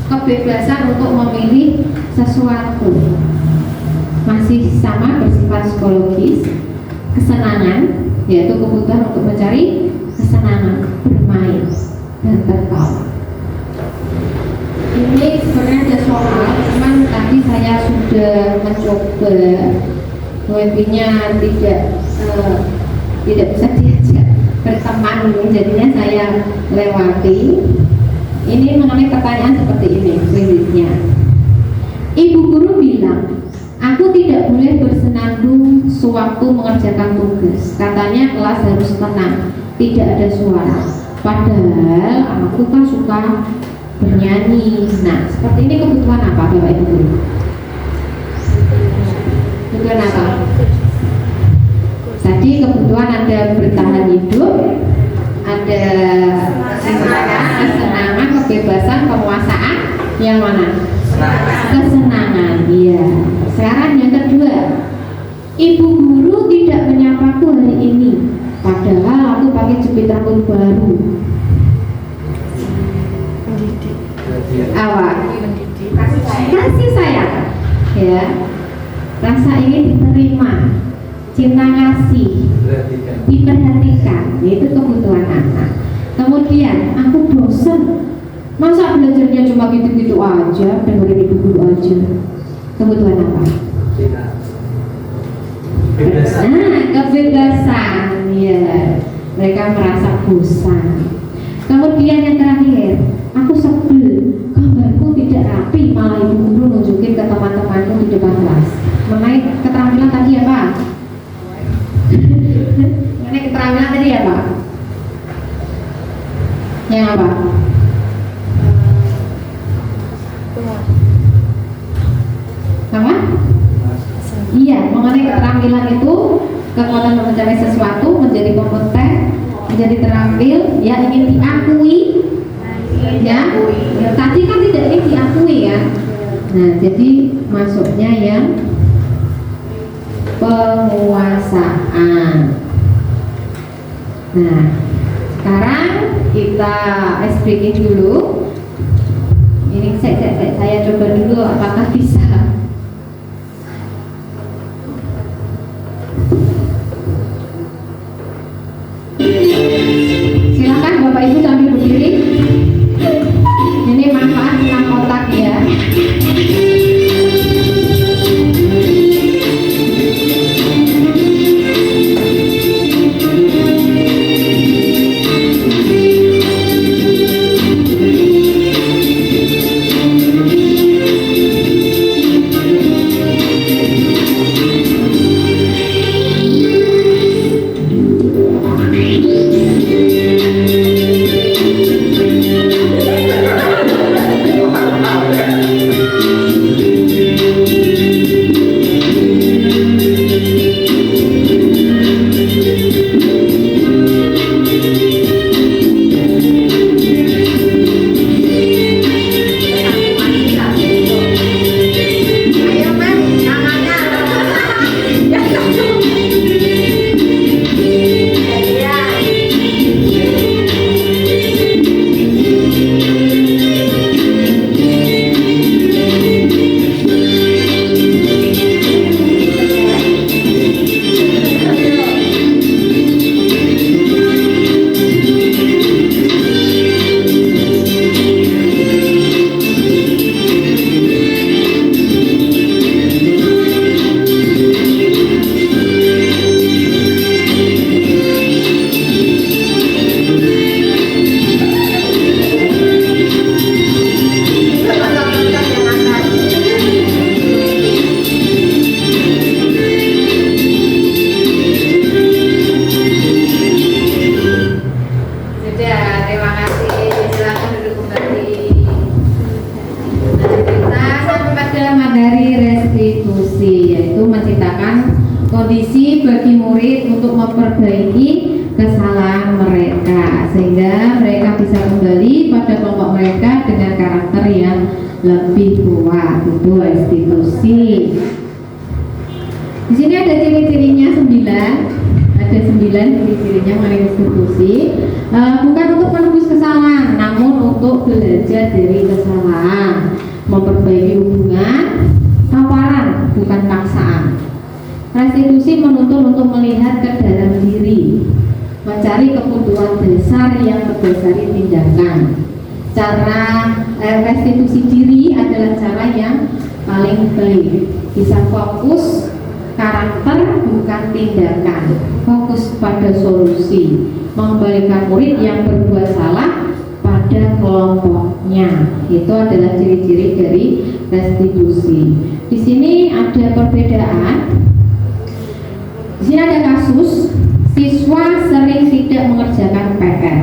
kebebasan untuk memilih sesuatu, masih sama bersifat psikologis. Kesenangan, yaitu kebutuhan untuk mencari kesenangan, bermain dan tertawa. Ini sebenarnya ada soal, cuman tadi saya sudah mencoba webinya tidak bisa diajak berteman, jadinya saya lewati. Ini mengenai pertanyaan seperti ini selanjutnya. Ibu guru bilang, aku tidak boleh bersenandung sewaktu mengerjakan tugas. Katanya kelas harus tenang, tidak ada suara. Padahal aku kan suka bernyanyi. Nah, seperti ini kebutuhan apa Bapak Ibu guru? Kebutuhan apa? Tadi kebutuhan ada bertahan hidup, ada kesenangan, kebebasan, penguasaan. Yang mana? Kesenangan, iya. Sekarang yang kedua, ibu guru tidak menyapaku hari ini, padahal aku pakai jepit rambut baru. Awak kasih sayang, ya. Rasa ingin diterima, cinta kasih, diperhatikan, itu kebutuhan anak. Kemudian aku bosan, masa belajarnya cuma gitu-gitu aja, dengerin ibu guru aja. Kebutuhan apa? Kebebasan. Ya, mereka merasa bosan. Kemudian yang terakhir, aku sebel, gambarku tidak rapi, malah ibu guru nunjukin ke teman-temanku di depan kelas. Mengenai keterampilan tadi apa? Mengenai keterampilan tadi apa? Yang apa? Apa? Iya, mengenai keterampilan itu kekuatan mencapai sesuatu, menjadi kompeten, menjadi terampil, ya ingin diakui, ya. Tadi kan tidak ingin diakui ya. Nah, jadi masuknya yang penguasaan. Nah, sekarang kita ice breaking dulu. Ini saya coba dulu apakah bisa. Silakan Bapak Ibu sambil berdiri. Ini manfaat tentang otak ya. kondisi bagi murid untuk memperbaiki kesalahan mereka sehingga mereka bisa kembali pada kelompok mereka dengan karakter yang lebih kuat. Itu restitusi. Di sini ada ciri-cirinya 9. Ada 9 ciri-cirinya mengenai restitusi. Bukan untuk menebus kesalahan, namun untuk belajar dari kesalahan, memperbaiki hubungan, tawaran bukan paksaan. Restitusi menuntut untuk melihat ke dalam diri, mencari kebutuhan dasar yang berdasari tindakan. Cara restitusi diri adalah cara yang paling baik. Bisa fokus karakter bukan tindakan, fokus pada solusi, mengembalikan murid yang berbuat salah pada kelompoknya. Itu adalah ciri-ciri dari restitusi. Di sini ada perbedaan. Di sini ada kasus siswa sering tidak mengerjakan PR.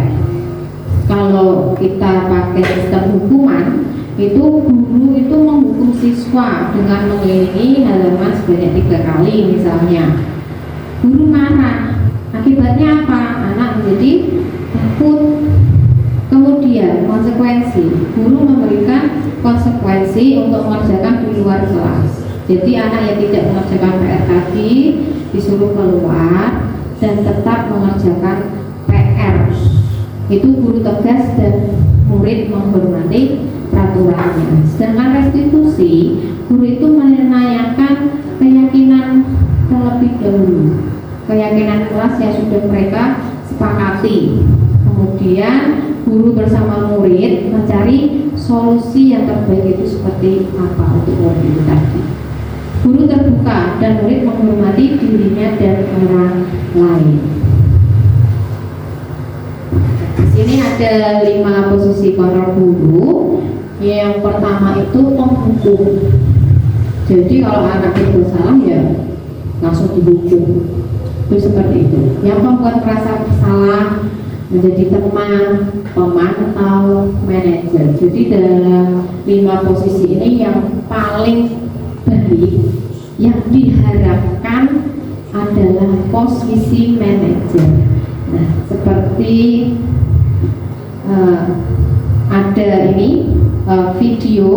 Kalau kita pakai sistem hukuman, itu guru itu menghukum siswa dengan mengelilingi halaman sebanyak 3 kali misalnya. Guru marah, akibatnya apa? Anak menjadi takut. Kemudian konsekuensi, guru memberikan konsekuensi untuk mengerjakan di luar kelas. Jadi anak yang tidak mengerjakan PR tadi disuruh keluar dan tetap mengerjakan PR. Itu guru tegas dan murid menghormati peraturannya. Sedangkan restitusi, guru itu menanyakan keyakinan terlebih dahulu, keyakinan kelas yang sudah mereka sepakati. Kemudian guru bersama murid mencari solusi yang terbaik itu seperti apa untuk murid itu tadi. Guru terbuka dan murid menghormati dirinya dan orang lain. Di sini ada 5 posisi kontrol guru. Yang pertama itu penghukum. Jadi kalau anak itu salah ya langsung dihukum. Itu seperti itu. Yang membuat merasa bersalah menjadi teman, pemantau, manajer. Jadi dalam 5 posisi ini yang paling baik yang diharapkan adalah posisi manajer. Nah, seperti ada ini video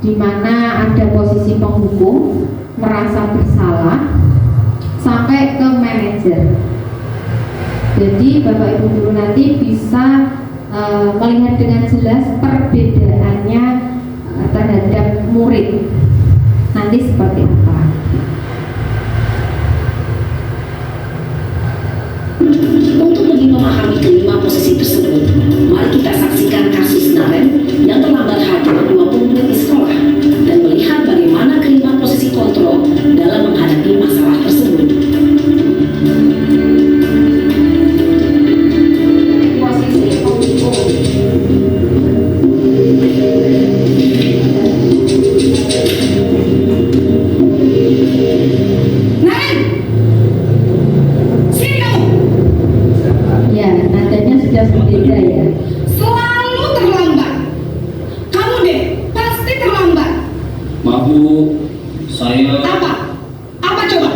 di mana ada posisi penghukum merasa bersalah sampai ke manajer. Jadi Bapak Ibu guru nanti bisa melihat dengan jelas perbedaannya terhadap murid nanti seperti apa. Untuk lebih memahami kelima posisi tersebut, mari kita saksikan kasus Naren yang terlambat hadir 20 menit di sekolah dan melihat bagaimana kelima posisi kontrol dalam menghadapi masalah tersebut. Posisi penghukum. Naren! Sini kamu! Ya, nadanya sudah berbeda ya. Selalu terlambat. Kamu deh, pasti terlambat. Maaf Bu, saya Apa? Apa coba?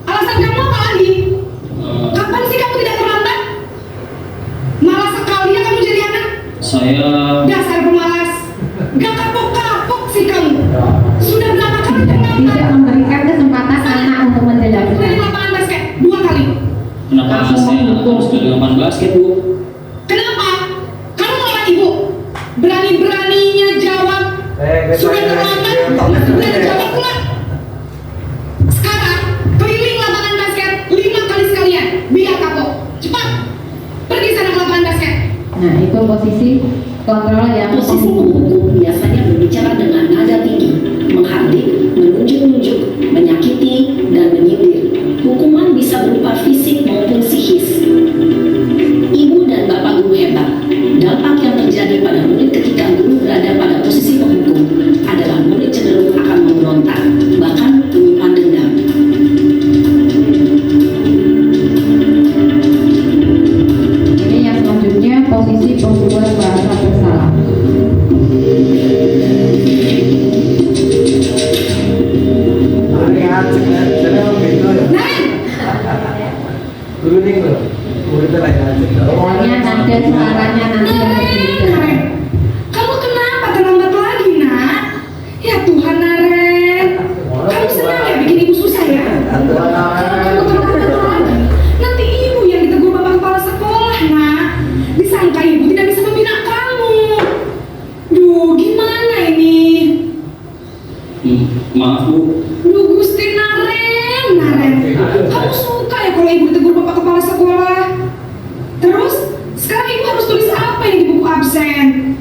Alasan kamu apa lagi? Kapan sih kamu tidak terlambat? Malas sekali ya kamu jadi anak. saya Dasar pemalas. Gak kapok-kapok sih kamu. Sudah berapa kali terlambat? Tidak memberikan kesempatan anak untuk menjelaskan. Keliling lapangan basket 2 kali. kenapa saya harus ke lapangan basket Bu? Kenapa? Kamu melawan ibu. Berani-beraninya jawab. Sudah terlambat, masih berani jawab pula. Sekarang keliling lapangan basket 5 kali sekalian. Biar kapok. Cepat. Pergi sana ke lapangan basket. Nah, itu posisi kontrol yang Posisi penghukum biasanya berbicara dengan nada tinggi, menghardik, menunjuk-nunjuk, menyakiti, dan menyindir. Hukuman bisa berupa fisik maupun psikis. Ibu dan bapak guru hebat. Dampak yang terjadi pada murid ketika guru berada pada posisi penghukum adalah murid cenderung akan memberontak, bahkan menyimpan dendam. ini yang selanjutnya posisi pembuat merasa bersalah. Pokoknya nada suaranya nanti yang berbeda. Naren, kamu kenapa terlambat lagi, nak? Ya Tuhan, Naren. Kamu senang ya bikin ibu susah ya? Kalau kamu terlambat lagi, nanti ibu yang ditegur bapak kepala sekolah, nak. Disangka ibu tidak bisa membina kamu. Duh, gimana ini? Maaf Bu, Duh, Gusti Naren, Naren. Kamu suka ya kalau ibu ditegur bapak kepala sekolah? Terus, sekarang ibu harus tulis apa ini di buku absen?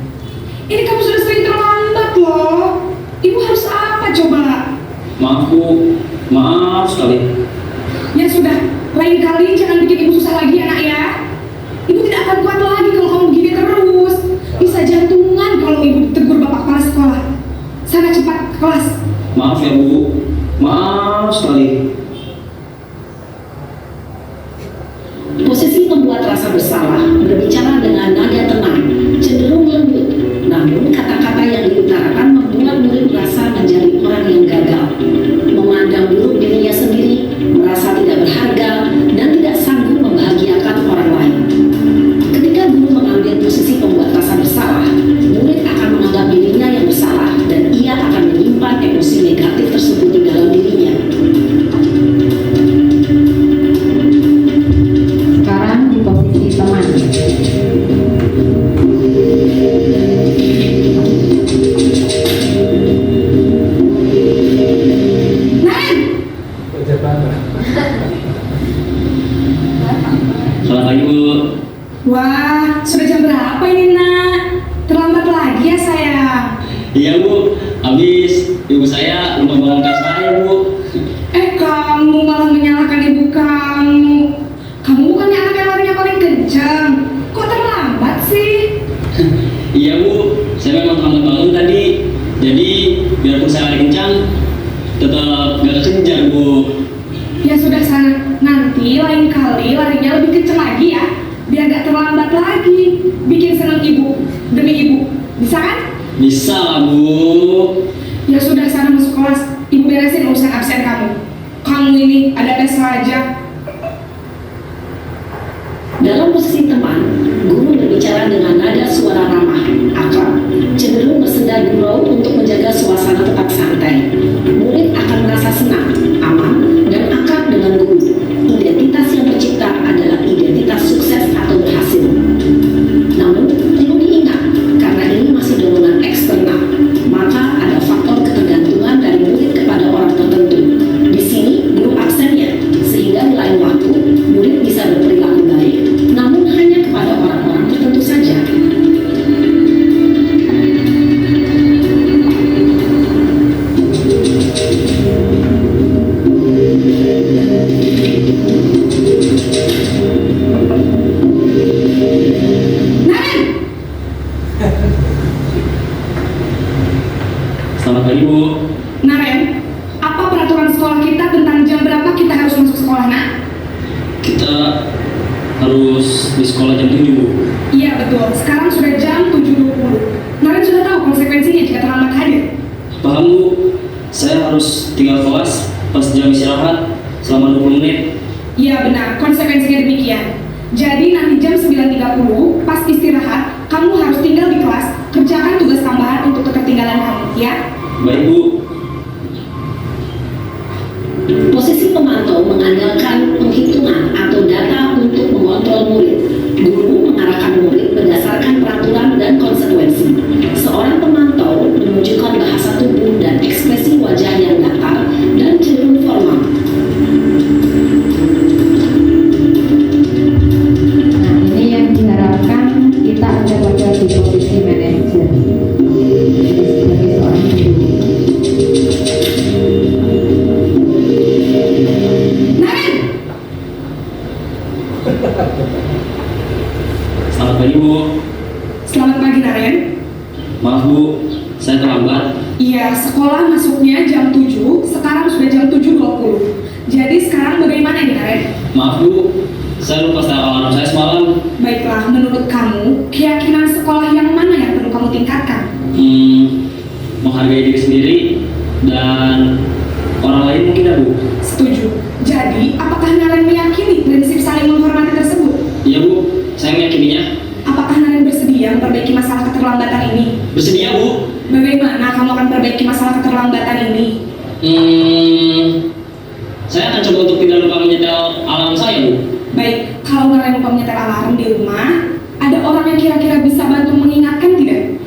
Ini kamu sudah sering terlambat loh. Ibu harus apa coba? maaf Bu, maaf sekali. Ya sudah, lain kali jangan bikin ibu susah lagi anak ya. Ibu tidak akan kuat lagi kalau kamu begini terus. Bisa jantungan kalau ibu ditegur bapak kepala sekolah. Sana cepat ke kelas. Maaf ya Bu, maaf sekali. Posisi membuat rasa bersalah berbicara dengan nada tenang, cenderung lembut. Namun kata-kata yang diutarakan membuat murid merasa menjadi orang yang gagal, memandang buruk dirinya sendiri, merasa tidak berharga, dan tidak sanggup membahagiakan orang lain. Ketika guru mengambil posisi pembuat rasa bersalah, murid akan menganggap dirinya yang bersalah dan ia akan menyimpan emosi negatif tersebut di dalam dirinya. Sekarang di posisi teman. Naren, Selamat pagi Bu. wah, sudah jam berapa ini nak? Terlambat lagi ya sayang. Iya Bu, habis ibu saya lupa bangunkan saya. Bisa lah Bu. Ya sudah, sana masuk kelas. Ibu beresin urusan absen kamu. Kamu ini ada tes saja. Dalam posisi teman, guru berbicara dengan nada suara ramah, akrab, cenderung bersenda gurau untuk menjaga suasana tetap santai. Murid akan merasa senang, aman, dan akrab dengan guru. Identitas yang tercipta adalah identitas sukses atau berhasil. Namun, perlu diingat, karena ini masih dorongan eksternal, maka ada faktor ketergantungan dari murid kepada orang tertentu. Di sini, guru absennya, sehingga di lain waktu, murid bisa berperilaku baik, namun hanya kepada orang-orang tertentu saja. Selamat pagi Bu. Naren, apa peraturan sekolah kita tentang jam berapa kita harus masuk sekolah, nak? Kita harus di sekolah jam 7 Bu. Iya betul, sekarang sudah jam 7.20. Naren sudah tahu konsekuensinya jika terlambat hadir. Paham Bu, saya harus tinggal kelas pas jam istirahat selama 20 menit. Iya benar, konsekuensinya demikian. Jadi nanti jam 9.30 pas istirahat, kamu harus tinggal di kelas, kerjakan tugas tambahan untuk ketertinggalan kamu, ya? Baik Bu. Posisi pemantau mengandalkan penghitungan atau data untuk mengontrol murid. Guru mengarahkan murid berdasarkan peraturan dan konsekuensi. Seorang pemantau menunjukkan bahasa tubuh dan ekspresi wajah yang datar dan cenderung formal. Nah, ini yang diharapkan kita ada pada di posisi manajer. Jadi sebagai seorang guru. Naren! Selamat pagi Bu. Selamat pagi Naren. Maaf Bu, saya terlambat. Iya, sekolah masuknya jam 7, sekarang sudah jam 7.20. Jadi sekarang bagaimana ini Naren? Maaf Bu, saya lupa setel alarm saya semalam. Baiklah, menurut kamu, keyakinan sekolah yang mana yang perlu kamu tingkatkan? Menghargai diri sendiri dan orang lain mungkin ya Bu. Setuju. Jadi, apakah Naren meyakini prinsip saling menghormati tersebut? Iya Bu, saya meyakininya. Apakah Naren bersedia memperbaiki masalah keterlambatan ini? Bersedia Bu. Bagaimana kamu akan perbaiki masalah keterlambatan ini? Saya akan coba untuk tidak lupa menyetel alarm saya Bu. Baik, kalau Naren lupa menyetel alarm di rumah, ada orang yang kira-kira bisa bantu mengingatkan tidak?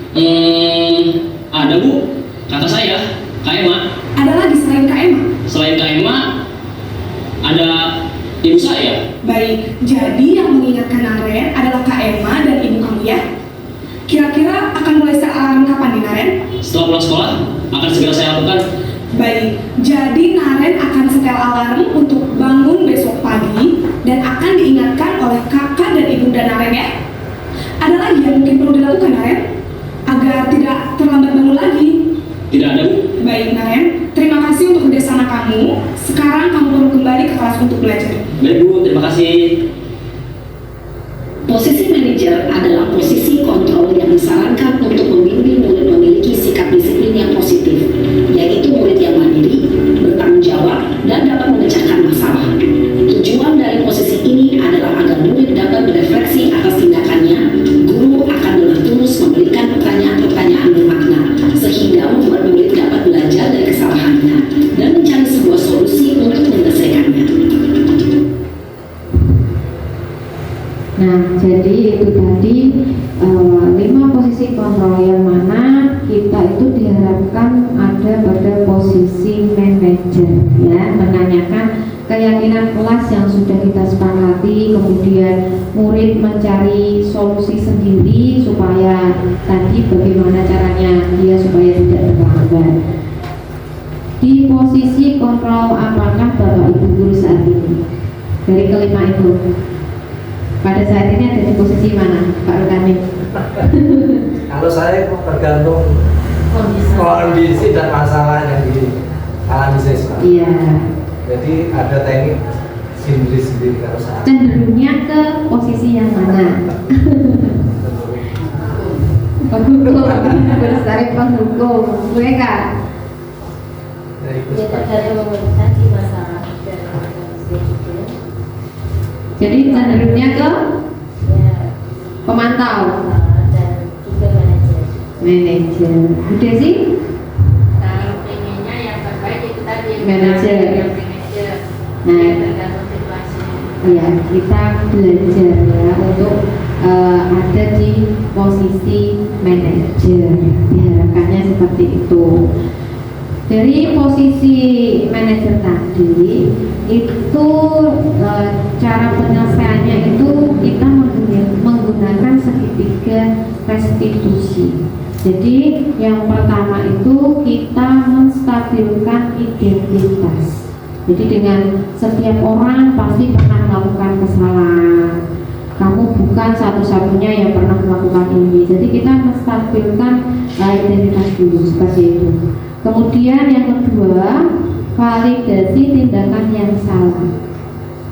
Ada Bu, kata saya, Kak Emma. Ada lagi selain Kak Emma? Selain Kak Emma, ada ibu saya. Baik, jadi yang mengingatkan Naren adalah Kak Emma dan ibu kamu ya? Kira-kira akan mulai set alarm kapan nih Naren? Setelah pulang sekolah, akan segera saya lakukan. Baik, jadi Naren akan setel alarm untuk bangun besok pagi dan akan diingatkan oleh kakak dan ibunda Naren ya? Ada lagi yang mungkin perlu dilakukan Naren? Agar tidak terlambat bangun lagi. Tidak ada Bu. Baik Naren, terima kasih untuk kerjasama kamu. Sekarang kamu perlu kembali ke kelas untuk belajar. Baik Bu, terima kasih. Posisi manajer adalah posisi kontrol yang disarankan untuk membimbing murid memiliki sikap disiplin yang positif, yaitu murid yang mandiri, bertanggung jawab, dan dapat memecahkan masalah. Tujuan dari posisi ini adalah agar murid dapat berefleksi atas tindakannya. Guru akan dengan tulus memberikan pertanyaan-pertanyaan bermakna, sehingga membuat murid dapat belajar dari kesalahannya dan mencari sebuah solusi untuk menyelesaikannya. Nah, jadi itu tadi 5 posisi kontrol yang mana kita itu diharapkan ada pada posisi manajer ya, menanyakan keyakinan kelas yang sudah kita sepakati, kemudian murid mencari solusi sendiri supaya tadi bagaimana caranya dia supaya tidak terlambat. Di posisi kontrol apakah Bapak Ibu guru saat ini? Dari kelima itu pada saat ini ada di posisi mana, Pak Rukamin? Kalau saya tergantung kondisi dan masalah yang dialami siswa. Iya. Jadi ada teknik sendiri kalau saya. Cenderungnya ke posisi yang mana? Bagus. penghukum, Bestari penghukum, gue kan? Dari Ya Puspa. dari memotivasi masalah dan gitu. Jadi cenderungnya ke Ya pemantau, dan juga manajer. manajer. Udah sih? Kalau pengennya yang terbaik itu tadi Manajer. yang manajer. Nah. Ya, tergantung situasi. Ya, kita belajar ya untuk ada di posisi manajer. Diharapkannya seperti itu. Dari posisi manajer tadi itu cara penyelesaiannya itu kita menggunakan segitiga restitusi. Jadi yang pertama itu kita menstabilkan identitas. Jadi dengan setiap orang pasti pernah melakukan kesalahan. Kamu bukan satu-satunya yang pernah melakukan ini. Jadi kita menstabilkan identitas dulu seperti itu. Kemudian yang kedua, validasi tindakan yang salah.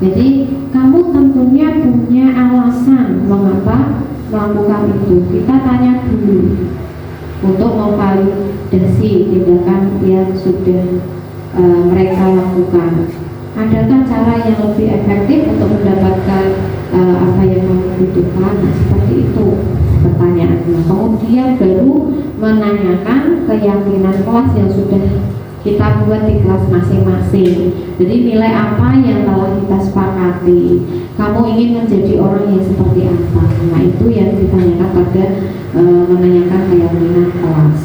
Jadi kamu tentunya punya alasan mengapa melakukan itu. Kita tanya dulu untuk memvalidasi tindakan yang sudah mereka lakukan. Adakah cara yang lebih efektif untuk mendapatkan apa yang kamu butuhkan? Nah, seperti itu pertanyaannya. Kemudian baru menanyakan keyakinan kelas yang sudah kita buat di kelas masing-masing. Jadi nilai apa yang telah kita sepakati. Kamu ingin menjadi orang yang seperti apa? Nah, itu yang ditanyakan pada menanyakan keyakinan kelas.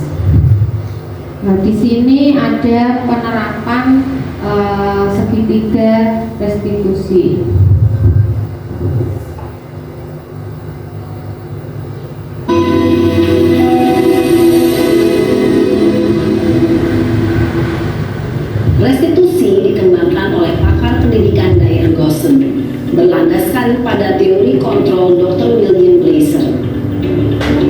Nah, di sini ada penerapan segitiga restitusi. Restitusi dikembangkan oleh pakar pendidikan Dyer Gossen berlandaskan pada teori kontrol Dr. William Glaser.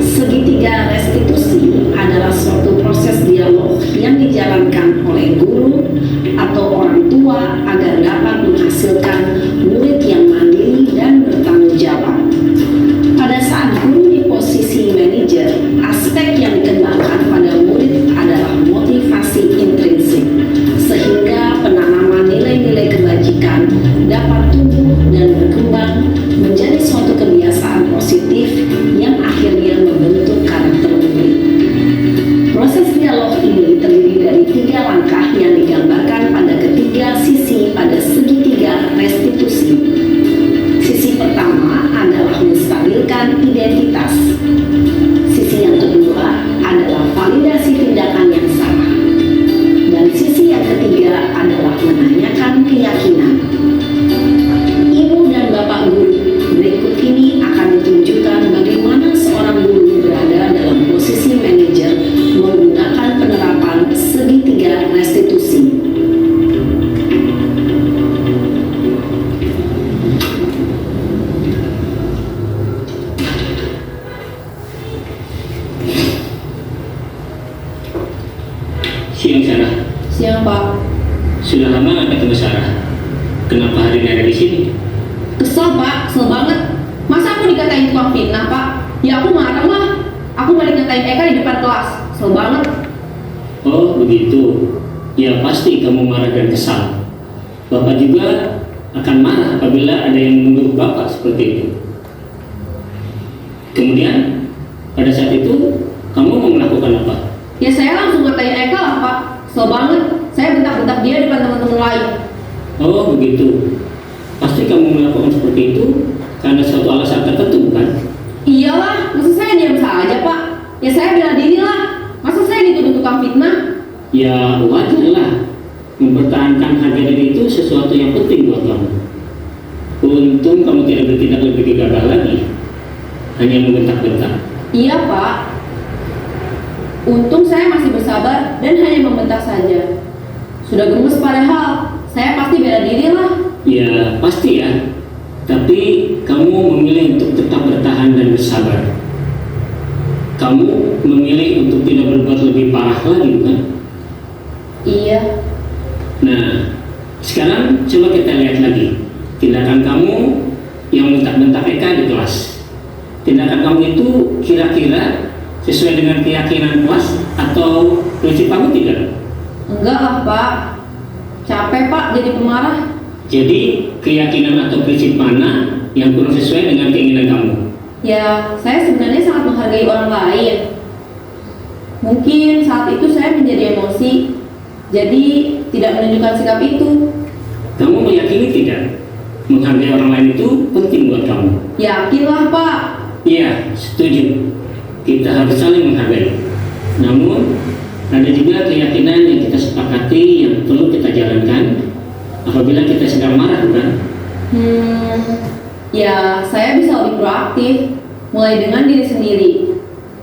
Segitiga restitusi adalah suatu proses dialog yang dijalankan oleh guru atau orang tua agar dapat menghasilkan murid yang mandiri dan bertanggung jawab. Pada saat guru di posisi manajer, aspek yang dikembangkan pada murid adalah motivasi intrinsik, sehingga penanaman nilai-nilai kebajikan dapat tumbuh dan berkembang menjadi suatu kebiasaan positif yang akhirnya membentuk karakter murid. Proses dialog ini terdiri dari 3 langkah yang digambarkan pada ketiga sisi pada segitiga restitusi. Sisi pertama adalah menstabilkan identitas. Sisi yang kedua adalah validasi tindakan yang salah. Dan sisi yang ketiga adalah menanyakan keyakinan. Ibu dan Bapak guru, berikut ini akan ditunjukkan bagaimana seorang guru berada dalam posisi manajer menggunakan penerapan segitiga restitusi. Siang Sarah, Siang Pak. sudah lama nggak ketemu Sarah. Kenapa hari ini ada di sini? Kesel Pak, kesel banget. Masa aku dikatain tukang fitnah Pak? Ya aku marah lah. Aku balik nyatain Eka di depan kelas. Kesel banget. Oh begitu. Ya pasti kamu marah dan kesal. Bapak juga akan marah apabila ada yang menuduh Bapak seperti itu. Kemudian pada saat itu kamu mau melakukan apa? Ya saya langsung ngatain Eka lah Pak. Kesel banget. Saya bentak-bentak dia di depan teman-teman lain. Oh begitu. Pasti kamu melakukan seperti itu karena suatu alasan tertentu bukan? Iyalah, masa saya diam saja Pak? Ya saya bela diri lah. Masa saya dituduh tukang fitnah? Ya wajar lah. Mempertahankan harga diri itu sesuatu yang penting buat kamu. Untung kamu tidak bertindak lebih gegabah lagi, hanya membentak-bentak. Iya Pak. Untung saya masih bersabar dan hanya membentak saja. Sudah gemes padahal, saya pasti bela diri lah. Ya pasti ya. Tapi kamu memilih untuk tetap bertahan dan bersabar. Kamu memilih untuk tidak berbuat lebih parah lagi bukan? Iya. Nah, sekarang coba kita lihat lagi tindakan kamu yang bentak-bentak Eka di kelas. Tindakan kamu itu kira-kira sesuai dengan keyakinan kelas atau prinsip kamu tidak? Enggak lah Pak, capek Pak jadi pemarah. Jadi keyakinan atau prinsip mana yang kurang sesuai dengan keinginan kamu? Ya, saya sebenarnya sangat menghargai orang lain. Mungkin saat itu saya menjadi emosi, jadi tidak menunjukkan sikap itu. Kamu meyakini tidak? Menghargai orang lain itu penting buat kamu. Yakinlah Pak. Iya, setuju. Kita harus saling menghargai. Namun, ada juga keyakinan yang kita sepakati yang perlu kita jalankan apabila kita sedang marah, bukan? Ya, saya bisa lebih proaktif, mulai dengan diri sendiri.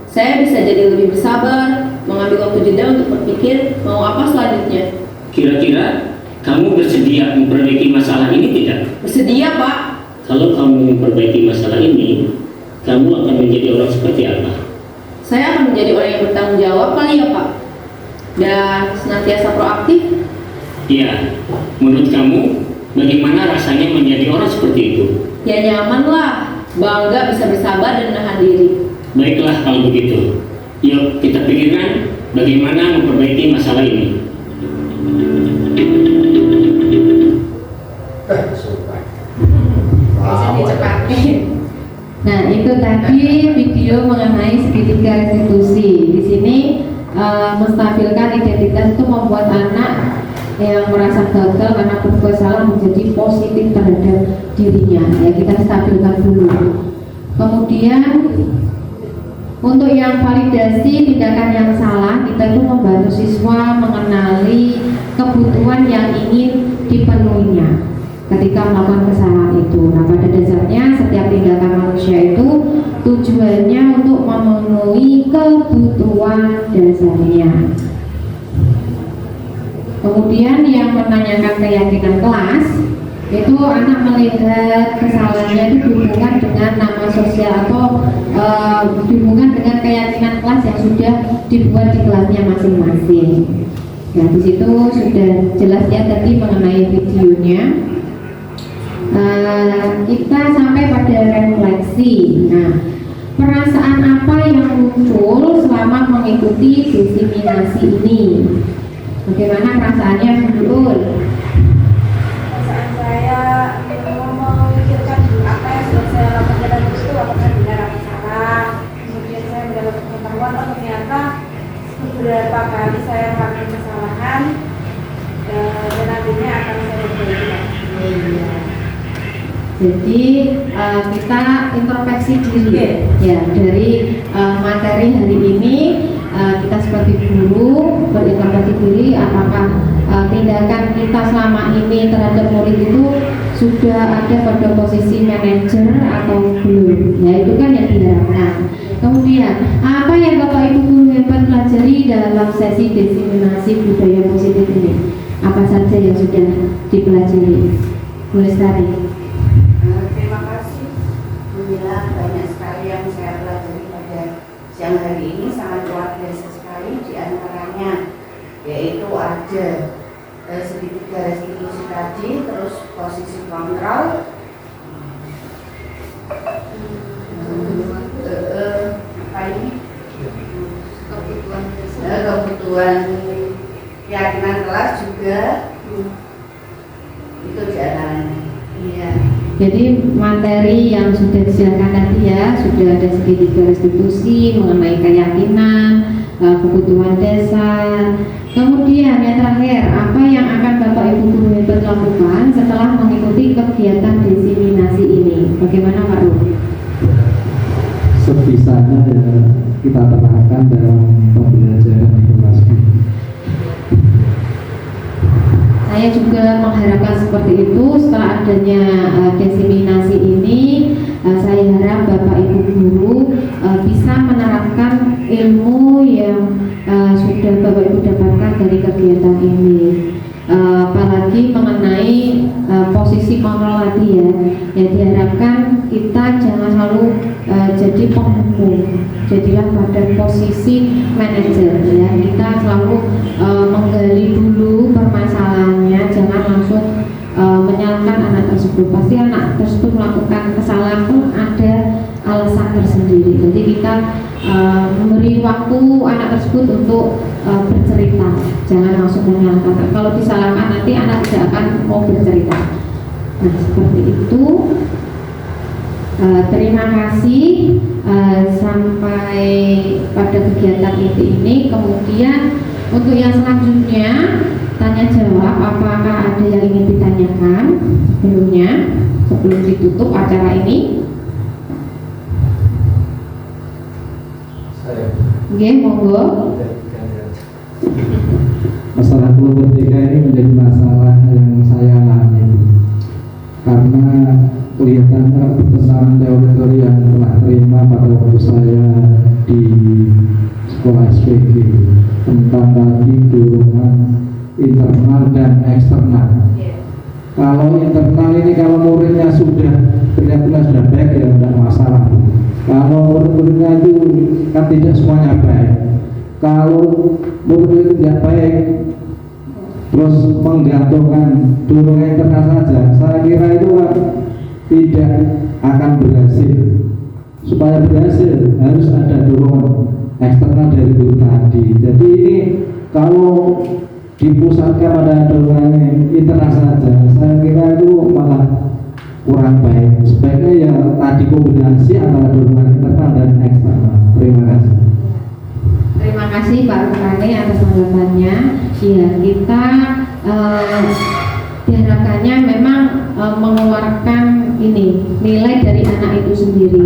Saya bisa jadi lebih bersabar, mengambil waktu jeda untuk berpikir mau apa selanjutnya. Kira-kira kamu bersedia memperbaiki masalah ini tidak? Bersedia Pak. Kalau kamu memperbaiki masalah ini, kamu akan menjadi orang seperti apa? Saya akan menjadi orang yang bertanggung jawab kali ya Pak. Dan senantiasa proaktif. Iya, menurut kamu bagaimana rasanya menjadi orang seperti itu? Ya nyaman lah, bangga bisa bersabar dan menahan diri. Baiklah kalau begitu. Yuk kita pikirkan bagaimana memperbaiki masalah ini. Bisa dicepatin. Nah itu tadi video mengenai segitiga restitusi. Di sini menstabilkan identitas itu membuat anak yang merasa gagal karena berbuat salah menjadi positif terhadap dirinya. Ya kita stabilkan dulu. Kemudian untuk yang validasi tindakan yang salah, kita itu membantu siswa mengenali kebutuhan yang ingin dipenuhinya ketika melakukan kesalahan itu. Nah pada dasarnya setiap tindakan manusia itu tujuannya untuk memenuhi kebutuhan dasarnya. Kemudian yang menanyakan keyakinan kelas itu anak melihat kesalahannya itu dihubungkan dengan nama sosial atau dihubungkan dengan keyakinan kelas yang sudah dibuat di kelasnya masing-masing. Nah di situ sudah jelas ya tadi mengenai videonya. Kita sampai pada refleksi. Nah, perasaan apa yang muncul selama mengikuti diseminasi ini? Bagaimana perasaannya, Bu Ul? Perasaan saya memikirkan apa yang sudah saya lakukan dalam itu apakah benar atau salah. Kemudian saya mendapat pengetahuan ternyata beberapa kali saya melakukan kesalahan dan akhirnya akan saya perbaiki. Jadi kita introspeksi diri ya dari materi hari ini. Kita sebagai guru berintrospeksi diri apakah tindakan kita selama ini terhadap murid itu sudah ada pada posisi manajer atau belum. Ya itu kan yang diharapkan. Kemudian apa yang Bapak Ibu guru hebat pelajari dalam sesi diseminasi budaya positif ini? Apa saja yang sudah dipelajari? Bu Lestari. Terima kasih Bu Mila, banyak sekali yang saya pelajari pada siang hari ini, sangat luar biasa sekali. Di antaranya yaitu ada segitiga restitusi tadi, terus posisi kontrol, apa ini? Kebutuhan keyakinan kelas juga itu di antaranya. Iya. Jadi materi yang sudah disiapkan tadi ya, sudah ada segitiga restitusi mengenai keyakinan, kebutuhan dasar. Kemudian yang terakhir, apa yang akan Bapak Ibu guru hebat lakukan setelah mengikuti kegiatan diseminasi ini? Bagaimana Pak Ru? Sebisanya ya kita terapkan dalam pembelajaran informasi. Saya juga mengharapkan seperti itu. Setelah adanya diseminasi ini, saya harap Bapak Ibu guru bisa menerapkan ilmu yang sudah Bapak Ibu dapatkan dari kegiatan ini. Apalagi mengenai posisi kontrol tadi ya, yang diharapkan kita jangan selalu jadi penghukum, jadilah pada posisi manajer ya. Kita selalu menggali dulu permasalahannya, jangan langsung menyalahkan menyalahkan anak tersebut. Pasti anak tersebut melakukan kesalahan pun ada alasan tersendiri. Jadi kita memberi waktu anak tersebut untuk bercerita, jangan langsung menyalahkan. Kalau disalahkan nanti anak tidak akan mau bercerita. Nah, seperti itu. Terima kasih sampai pada kegiatan ini. Kemudian untuk yang selanjutnya tanya jawab, apakah ada yang ingin ditanyakan sebelum ditutup acara ini? Oke, monggo. Masalah keluarga ini menjadi masalah yang saya alami karena kelihatannya pesan teori yang telah terima pada waktu saya di sekolah SPG tentang tadi dorongan internal dan eksternal. Kalau internal ini kalau muridnya sudah benar-benar sudah baik ya tidak masalah. Kalau murid-muridnya itu kan tidak semuanya baik. Kalau murid tidak baik terus menggantungkan dorongan internal saja, saya kira itu kan tidak akan berhasil. Supaya berhasil harus ada dorongan eksternal dari guru tadi. Jadi ini kalau dipusatkan pada dorongan internal saja, saya kira itu malah kurang baik. Sebaiknya ya tadi kombinasi antara dorongan internal dan eksternal. Terima kasih. Terima kasih Pak Rukani atas tanggapannya. Ya, kita diharapkannya memang mengeluarkan nilai dari anak itu sendiri.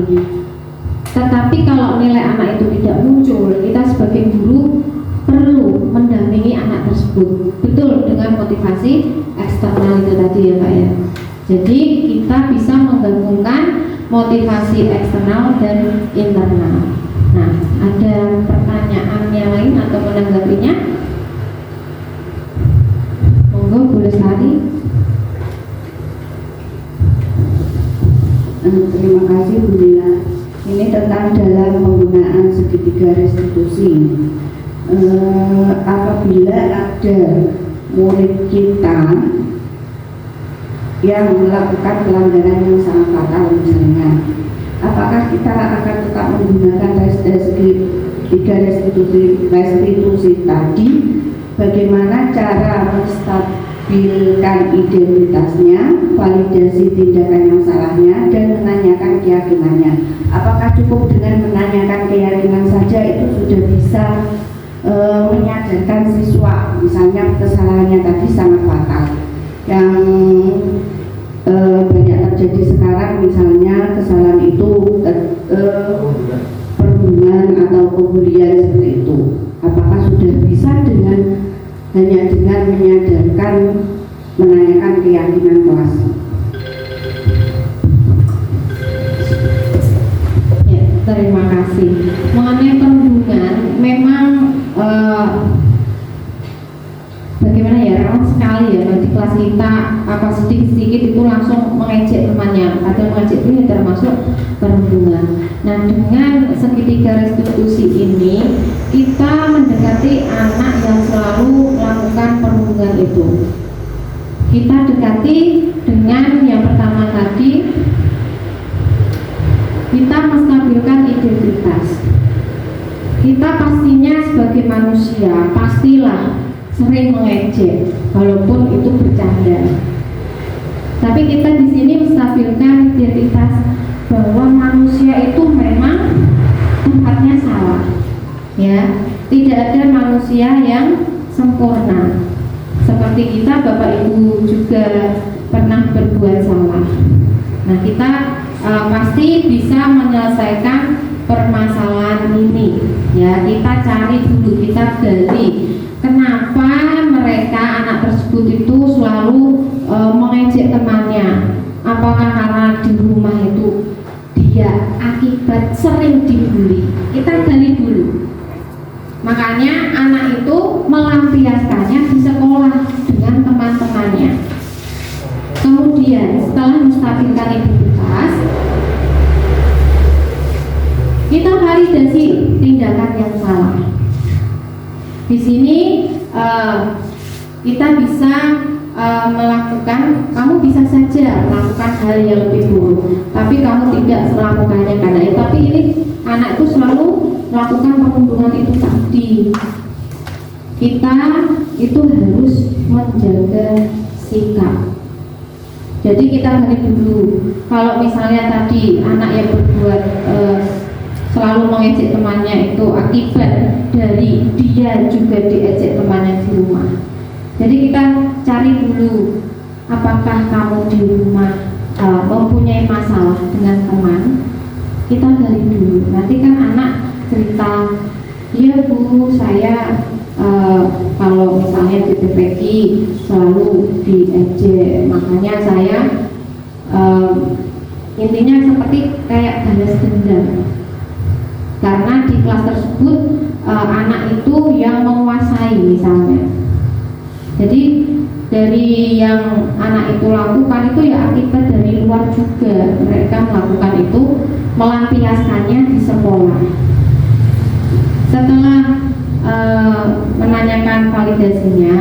Tetapi kalau nilai anak itu tidak muncul, kita sebagai guru perlu mendampingi anak tersebut, betul, dengan motivasi eksternal itu tadi ya Pak ya. Jadi kita bisa menggabungkan motivasi eksternal dan internal. Nah, ada pertanyaan yang lain atau menanggapinya? Monggo, boleh sekali. Terima kasih Bu Lila. Ini tentang dalam penggunaan segitiga restitusi. Apabila ada murid kita yang melakukan pelanggaran yang sangat fatal misalnya, apakah kita akan tetap menggunakan segitiga restitusi tadi? Bagaimana cara menstabilkan identitasnya, validasi tindakan yang salahnya, dan menanyakan keyakinannya? Apakah cukup dengan menanyakan keyakinan saja itu sudah bisa menyadarkan siswa, misalnya kesalahannya tadi sangat fatal yang banyak terjadi sekarang, misalnya kesalahan itu perhubungan atau pembulian seperti itu? Apakah sudah bisa hanya dengan menyadarkan, menanyakan keyakinan kelas? Ya, terima kasih. Mengenai perhubungan, memang bagaimana ya, rawan sekali ya di kelas kita, apa sedikit-sedikit itu langsung mengejek temannya, atau mengejek itu termasuk perhubungan. Nah, dengan segitiga restitusi ini kita mendekati anak yang selalu melakukan perhubungan itu. Kita dekati dengan yang pertama tadi, kita menstabilkan identitas. Kita pastinya sebagai manusia pastilah sering mengejek, walaupun itu bercanda. Tapi kita di sini menstabilkan identitas bahwa manusia itu memang tempatnya salah, ya. Tidak ada manusia yang sempurna. Seperti kita, Bapak Ibu juga pernah berbuat salah. Nah, kita pasti bisa menyelesaikan permasalahan ini, ya. Kita cari dulu, kita gali kenapa mereka, anak tersebut itu selalu mengejek temannya. Apakah karena di rumah itu dia akibat sering dibully? Kita gali dulu. Makanya anak itu melampiaskannya di sekolah dengan teman-temannya. Kemudian setelah menstabilkan identitas, kita validasi tindakan yang salah. Di sini kita bisa melakukan, kamu bisa saja melakukan hal yang lebih buruk, tapi kamu tidak melakukannya karena itu. Tapi ini anak itu selalu melakukan pembunuhan itu tadi. Kita itu harus menjaga sikap. Jadi kita balik dulu. Kalau misalnya tadi anak yang berbuat selalu mengejek temannya itu akibat dari dia juga diejek temannya di rumah. Jadi kita cari dulu, apakah kamu di rumah mempunyai masalah dengan teman. Kita gali dulu. Nanti kan anak cerita, iya bu, saya kalau misalnya ditepeki selalu diejek, makanya saya intinya seperti kayak balas dendam. Karena di kelas tersebut anak itu yang menguasai misalnya. Jadi dari yang anak itu lakukan itu ya akibat dari luar juga. Mereka melakukan itu, melampiaskannya di sekolah. Setelah menanyakan validasinya,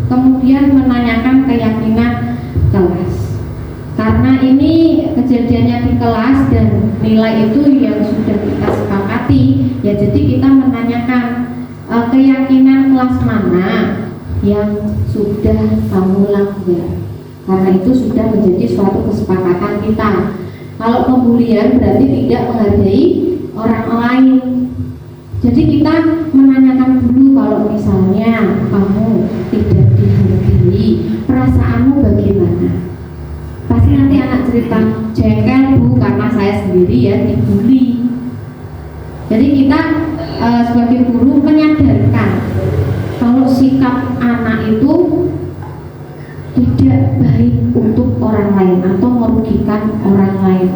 kemudian menanyakan keyakinan kelas. Karena ini kejadiannya di kelas dan nilai itu yang sudah kita sepakati, ya jadi kita menanyakan keyakinan kelas mana yang sudah kamu langgar. Karena itu sudah menjadi suatu kesepakatan kita. Kalau pembulian berarti tidak menghargai orang lain. Jadi kita menanyakan dulu, kalau misalnya kamu tidak dihargai, perasaanmu bagaimana? Pasti nanti anak cerita, jengkel bu karena saya sendiri ya dibully. Jadi kita sebagai guru menyadarkan kalau sikap anak itu tidak baik untuk orang lain atau merugikan orang lain.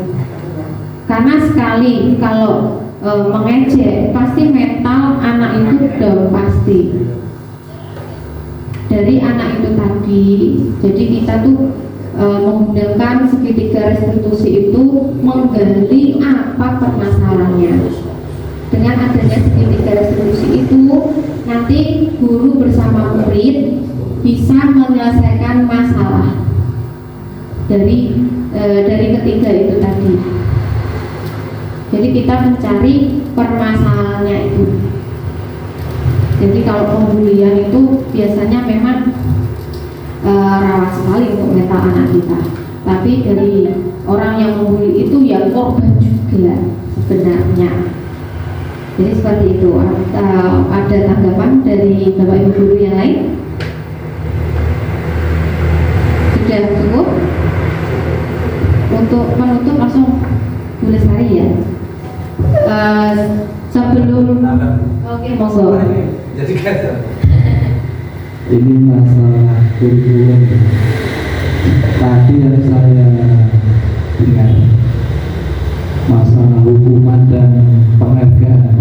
Karena sekali kalau mengejek, pasti mental anak itu down pasti. Dari anak itu tadi, jadi kita tuh menggunakan segitiga restitusi itu menggali apa permasalahannya. Dengan adanya segitiga restitusi itu, nanti guru bersama murid bisa menyelesaikan masalah dari ketiga itu tadi. Jadi kita mencari permasalahannya itu. Jadi kalau pembulian itu biasanya memang rawan sekali untuk mental anak kita. Tapi dari orang yang membuli itu ya korban juga sebenarnya. Jadi seperti itu. Ada tanggapan dari Bapak Ibu guru yang lain? Sudah cukup? Untuk menutup langsung Bu Lestari ya. Sebelum oke, monggo. Jadi kan Ini masalah kurikulum. Tadi yang saya dengar masalah hukuman dan penghargaan.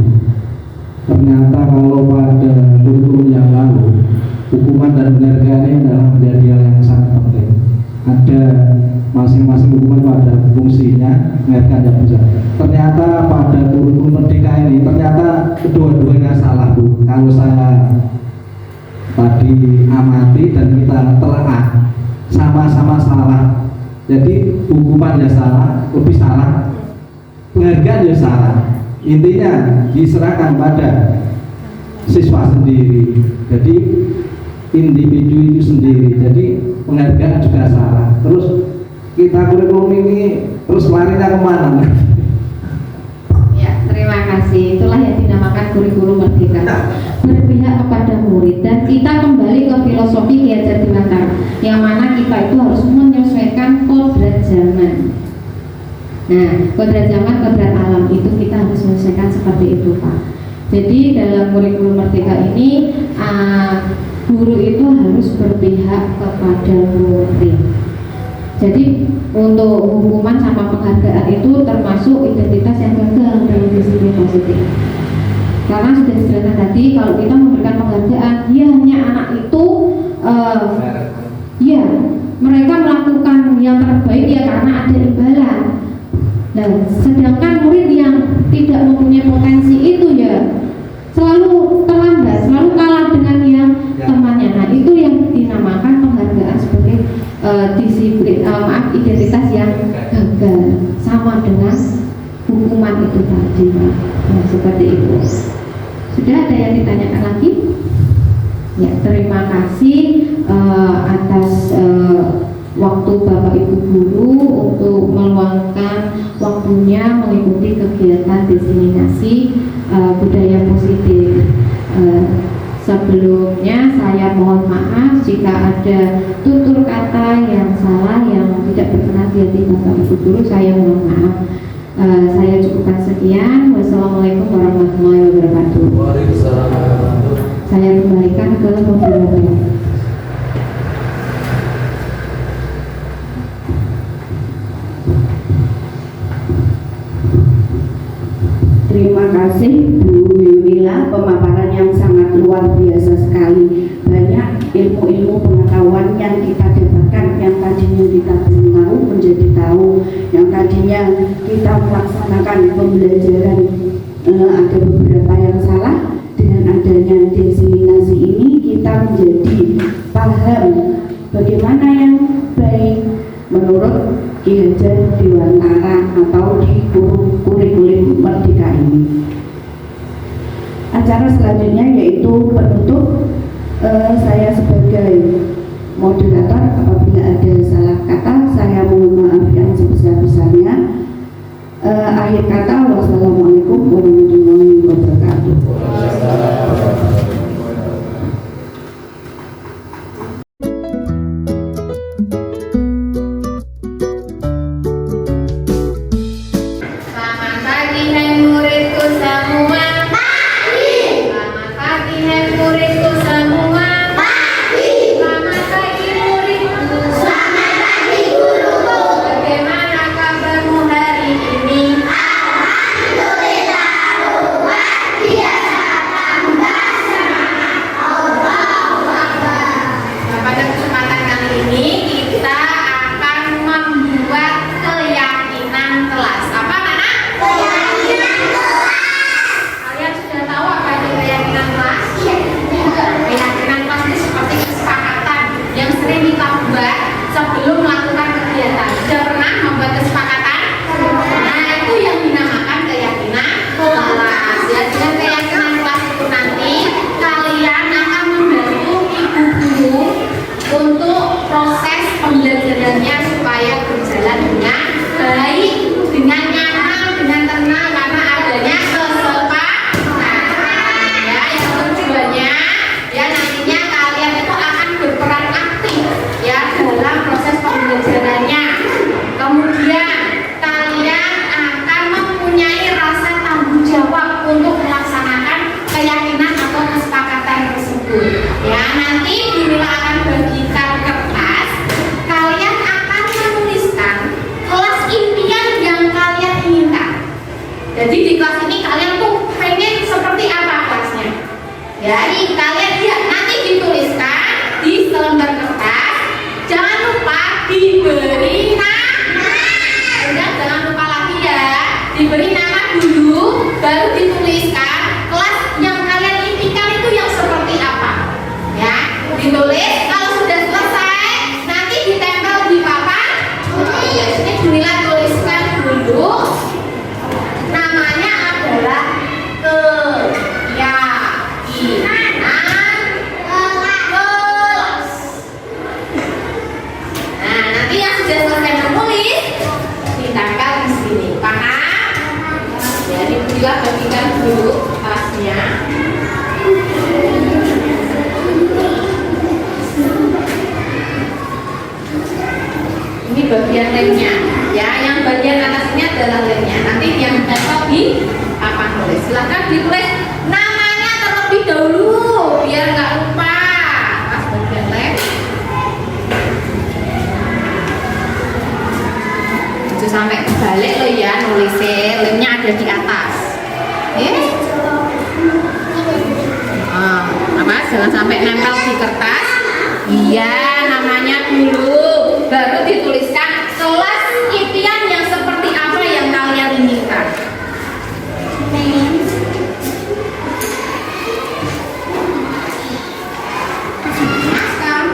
Ternyata kalau pada kurikulum yang lalu, hukuman dan penghargaan ini adalah menjadi hal yang sangat penting. Ada masing-masing hukuman pada fungsinya, penghargaan yang besar. Ternyata pada kurikulum Merdeka ini ternyata kedua-duanya salah Bu. Kalau saya tadi amati dan kita telaah, sama-sama salah. Jadi hukuman ya salah, lebih salah, penghargaan ya salah. Intinya diserahkan pada siswa sendiri. Jadi individu itu sendiri. Jadi penghargaan juga salah. Terus kita kurikulum ini terus larinya kemana? Ya, terima kasih. Itulah yang dinamakan kurikulum Merdeka, berpihak kepada murid. Dan kita kembali ke filosofi Ki Hajar Dewantara, yang mana kita itu harus menyesuaikan kodrat zaman. Nah, kodrat zaman, kodrat alam itu kita harus menyesuaikan seperti itu Pak. Jadi dalam kurikulum Merdeka ini guru itu harus berpihak kepada murid. Jadi untuk hukuman sama penghargaan itu termasuk identitas yang gagal dalam disiplin positif. Karena sudah dijelaskan tadi, kalau kita memberikan penghargaan, ya hanya anak itu ya mereka melakukan yang terbaik ya karena ada imbalan. Dan sedangkan murid yang tidak mempunyai potensi itu ya selalu terlambat, selalu kalah dengan yang temannya. Nah itu yang dinamakan penghargaan identitas yang gagal, sama dengan hukuman itu tadi. Nah, seperti itu. Sudah ada yang ditanyakan lagi? Ya, terima kasih atas waktu Bapak Ibu Guru untuk meluangkan waktunya mengikuti kegiatan diseminasi budaya positif. Sebelumnya saya mohon maaf jika ada tutur kata yang salah yang tidak berkenan di hati Bapak Ibu Guru, saya mohon maaf. Saya cukupkan sekian. Wassalamualaikum warahmatullahi wabarakatuh. Saya kembalikan ke moderator. Terima kasih Bu Yumila, pemaparan yang sangat luar biasa sekali. Banyak ilmu-ilmu pengetahuan yang kita dapatkan, yang tadinya kita belum tahu menjadi tahu, yang tadinya kita melaksanakan pembelajaran ada beberapa yang salah. Dengan adanya diseminasi ini kita menjadi paham bagaimana yang baik menurut Ki Hajar Dewantara atau di kurikulum Merdeka ini. Acara selanjutnya yaitu penutup. Saya sebagai moderator, apabila ada salah kata saya mohon maaf yang sebesar-besarnya. Akhir kata, wassalamualaikum warahmatullahi wabarakatuh. Bagian lemnya, ya, yang bagian atas ini adalah lemnya. Nanti yang ditempel di papan tulis. Silahkan ditulis namanya terlebih dahulu biar nggak lupa pas bagian lem. Itu sampai kebalik lo ya nulisnya, lemnya ada di atas. Jangan sampai nempel di kertas. Iya, namanya dulu, baru dituliskan kelas impian yang seperti apa yang kalian inginkan. Makan.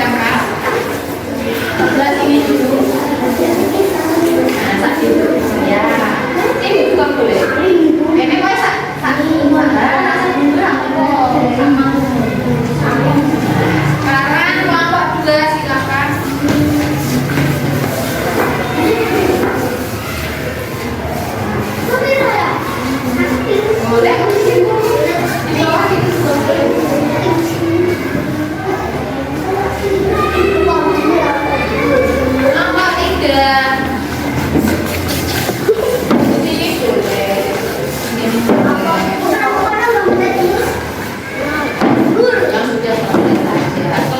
kakak. Sebelah sini dulu. Nah, sak situ. Ya. Ini juga boleh. Ini kok sak sekarang kelompok 2 silakan. Boleh. Di bawah itu juga boleh. Kelompok 3. Sini boleh. Sini boleh. Yang sudah selesai saja.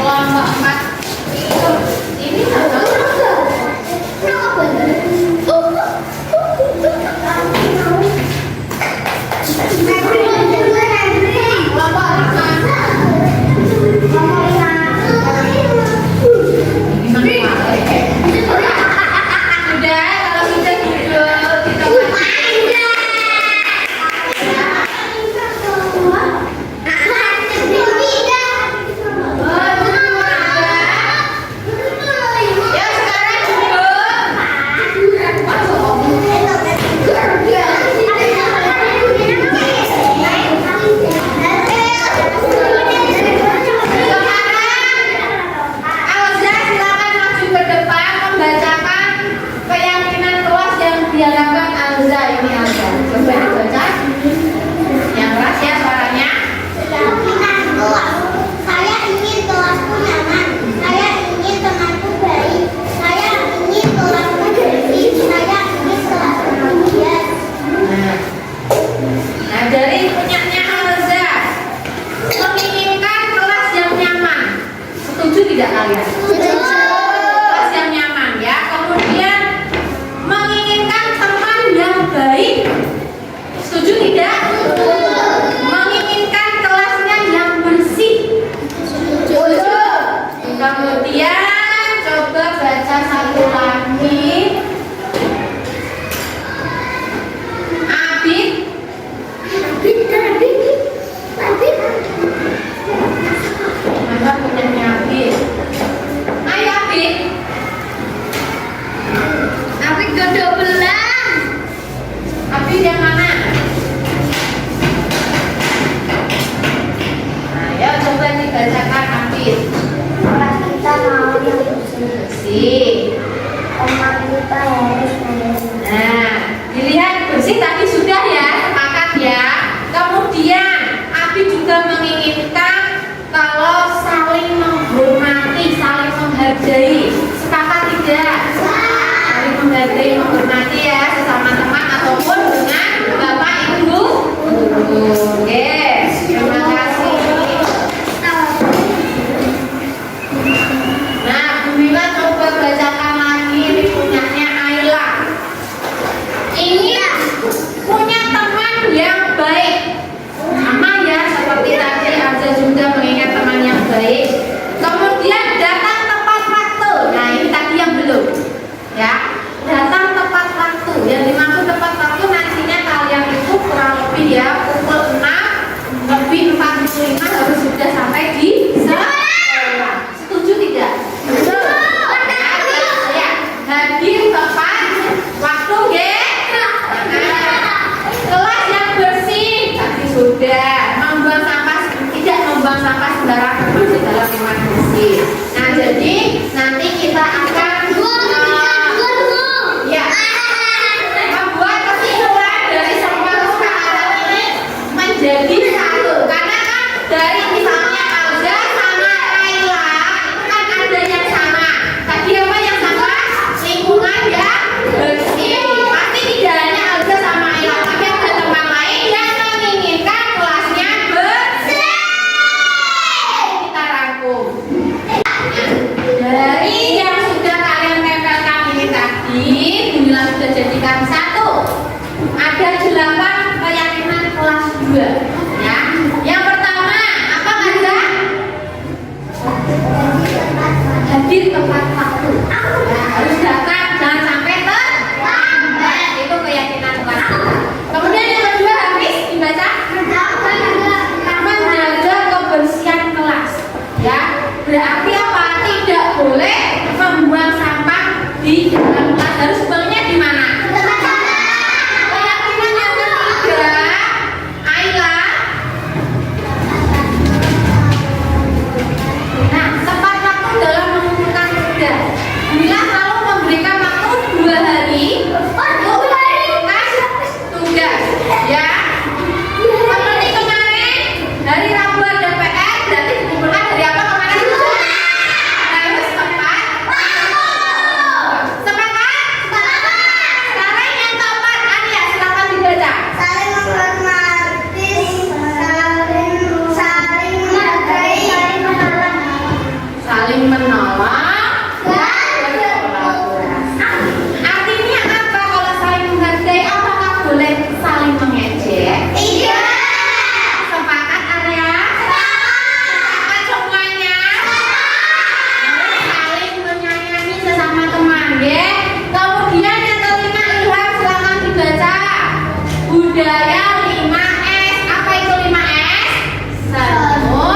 Kelompok 4. Ini sama. Berarti apa? menolong dan berkolaborasi. Artinya apa kalau saling menghargai? Apakah boleh saling mengejek? Iya. Sepakat Arya? Sepakat semuanya? Saling menyayangi sesama teman, ya. Kemudian yang kelima, Ilham silakan dibaca. Budaya 5S. Apa itu 5S? Semu.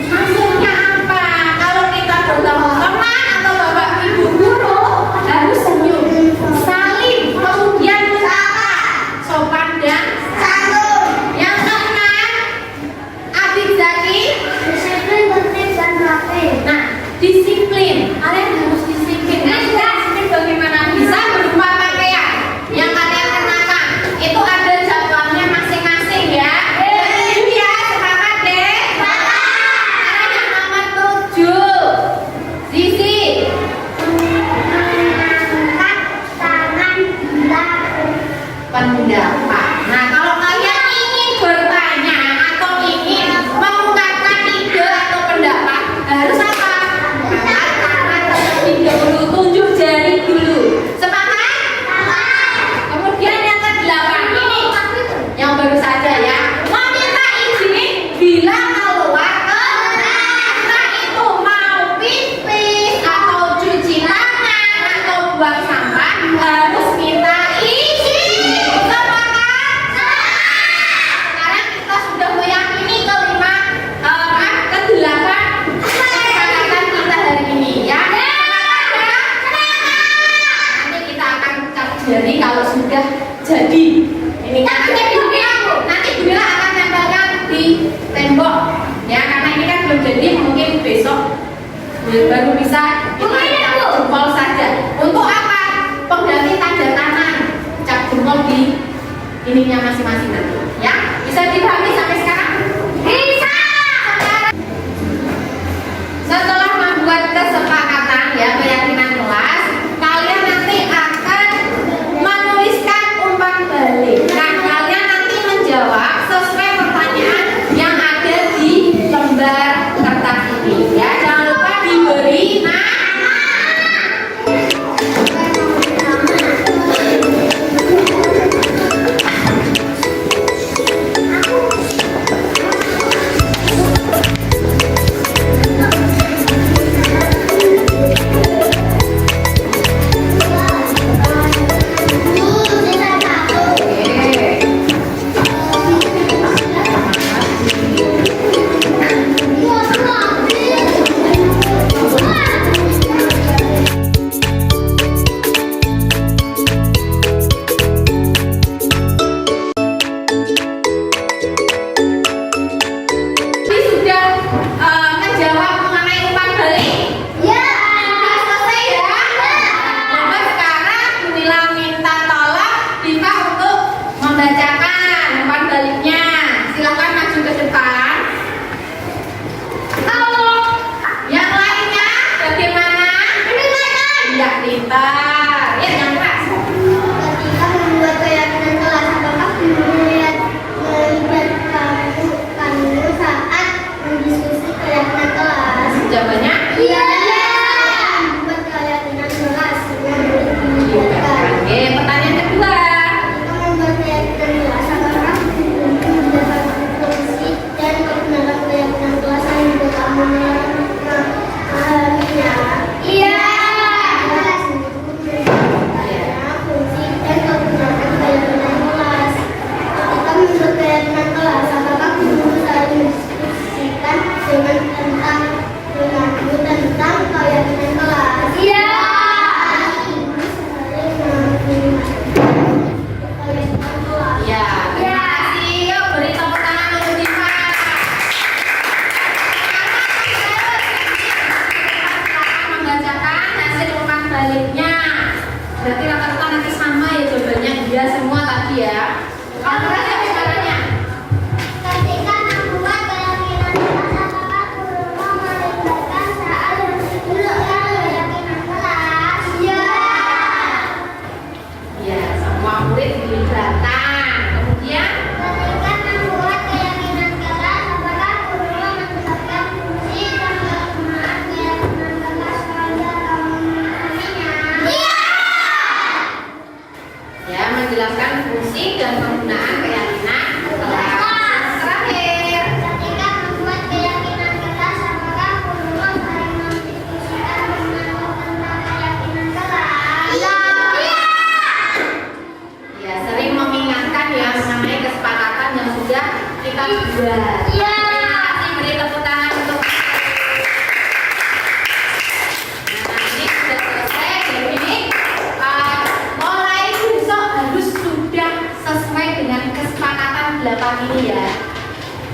Maksudnya apa? Kalau kita bertemu teman atau bapak ibu guru harus senyum, saling, kemudian bersama, sopan dan santun. Yang keenam, Abid Zaki, Disiplin, tertib, dan rapi. nah disiplin, kalian harus disiplin. Nah, disiplin bagaimana? Bisa berupa pakaian yang kalian kenakan, itu ada jadwalnya masing-masing ya. Jadi ya, sepakat deh. Sekarang yang nomor 7, Sisi. Angkat tangan belakang. Pendapat. Nah, kalau kalian ingin bertanya atau ingin mengungkapkan ide atau pendapat, harus apa? Angkat tangan terlebih dahulu, tunjuk jari dulu. Sepakat? Kemudian yang ke-8 ini yang baru saja ya, meminta izin bila keluar entah itu mau pipis atau cuci tangan atau buang sampah, harus minta izin. Sepakat? Sekarang kita sudah meyakini ke-8 kesepakatan kita hari ini ya. Nanti kita akan jadi kalau sudah jadi. Ini kan nanti Bu Mila akan nempelkan di tembok ya, karena ini kan belum jadi, mungkin besok baru bisa kita cap jempol saja. Untuk apa? Pengganti tanda tangan cap jempol di ininya masing-masing nanti ya. Bisa dipahami sampai sekarang? Bisa. Setelah membuat kesepakatan ya, keyakinan kelas, kalian nanti akan menuliskan umpan balik. Nah, kalian nanti menjawab sesuai pertanyaan yang ada di lembar kertas ini ya. Jangan lupa diberi nama. Tadi sudah menjawab mengenai umpan balik. Ya. Sudah selesai ya. Nah, sekarang Bu Mila minta tolong Diva untuk membacakan umpan baliknya. Silakan maju ke depan. Halo. Yang lainnya bagaimana? Tidak pintar. Ya, yang keras. Ketika membuat keyakinan kelas, apakah melibatkan kamu saat mendiskusi keyakinan kelas? Jawabannya Iya. Membuat keyakinan kelas melibatkan. oke. Pertanyaan kedua. Ketika membuat keyakinan kelas, apakah mendapatkan fungsi dan kebenaran keyakinan kelas yang juga kamu memahaminya? Iya.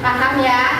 Paham ya?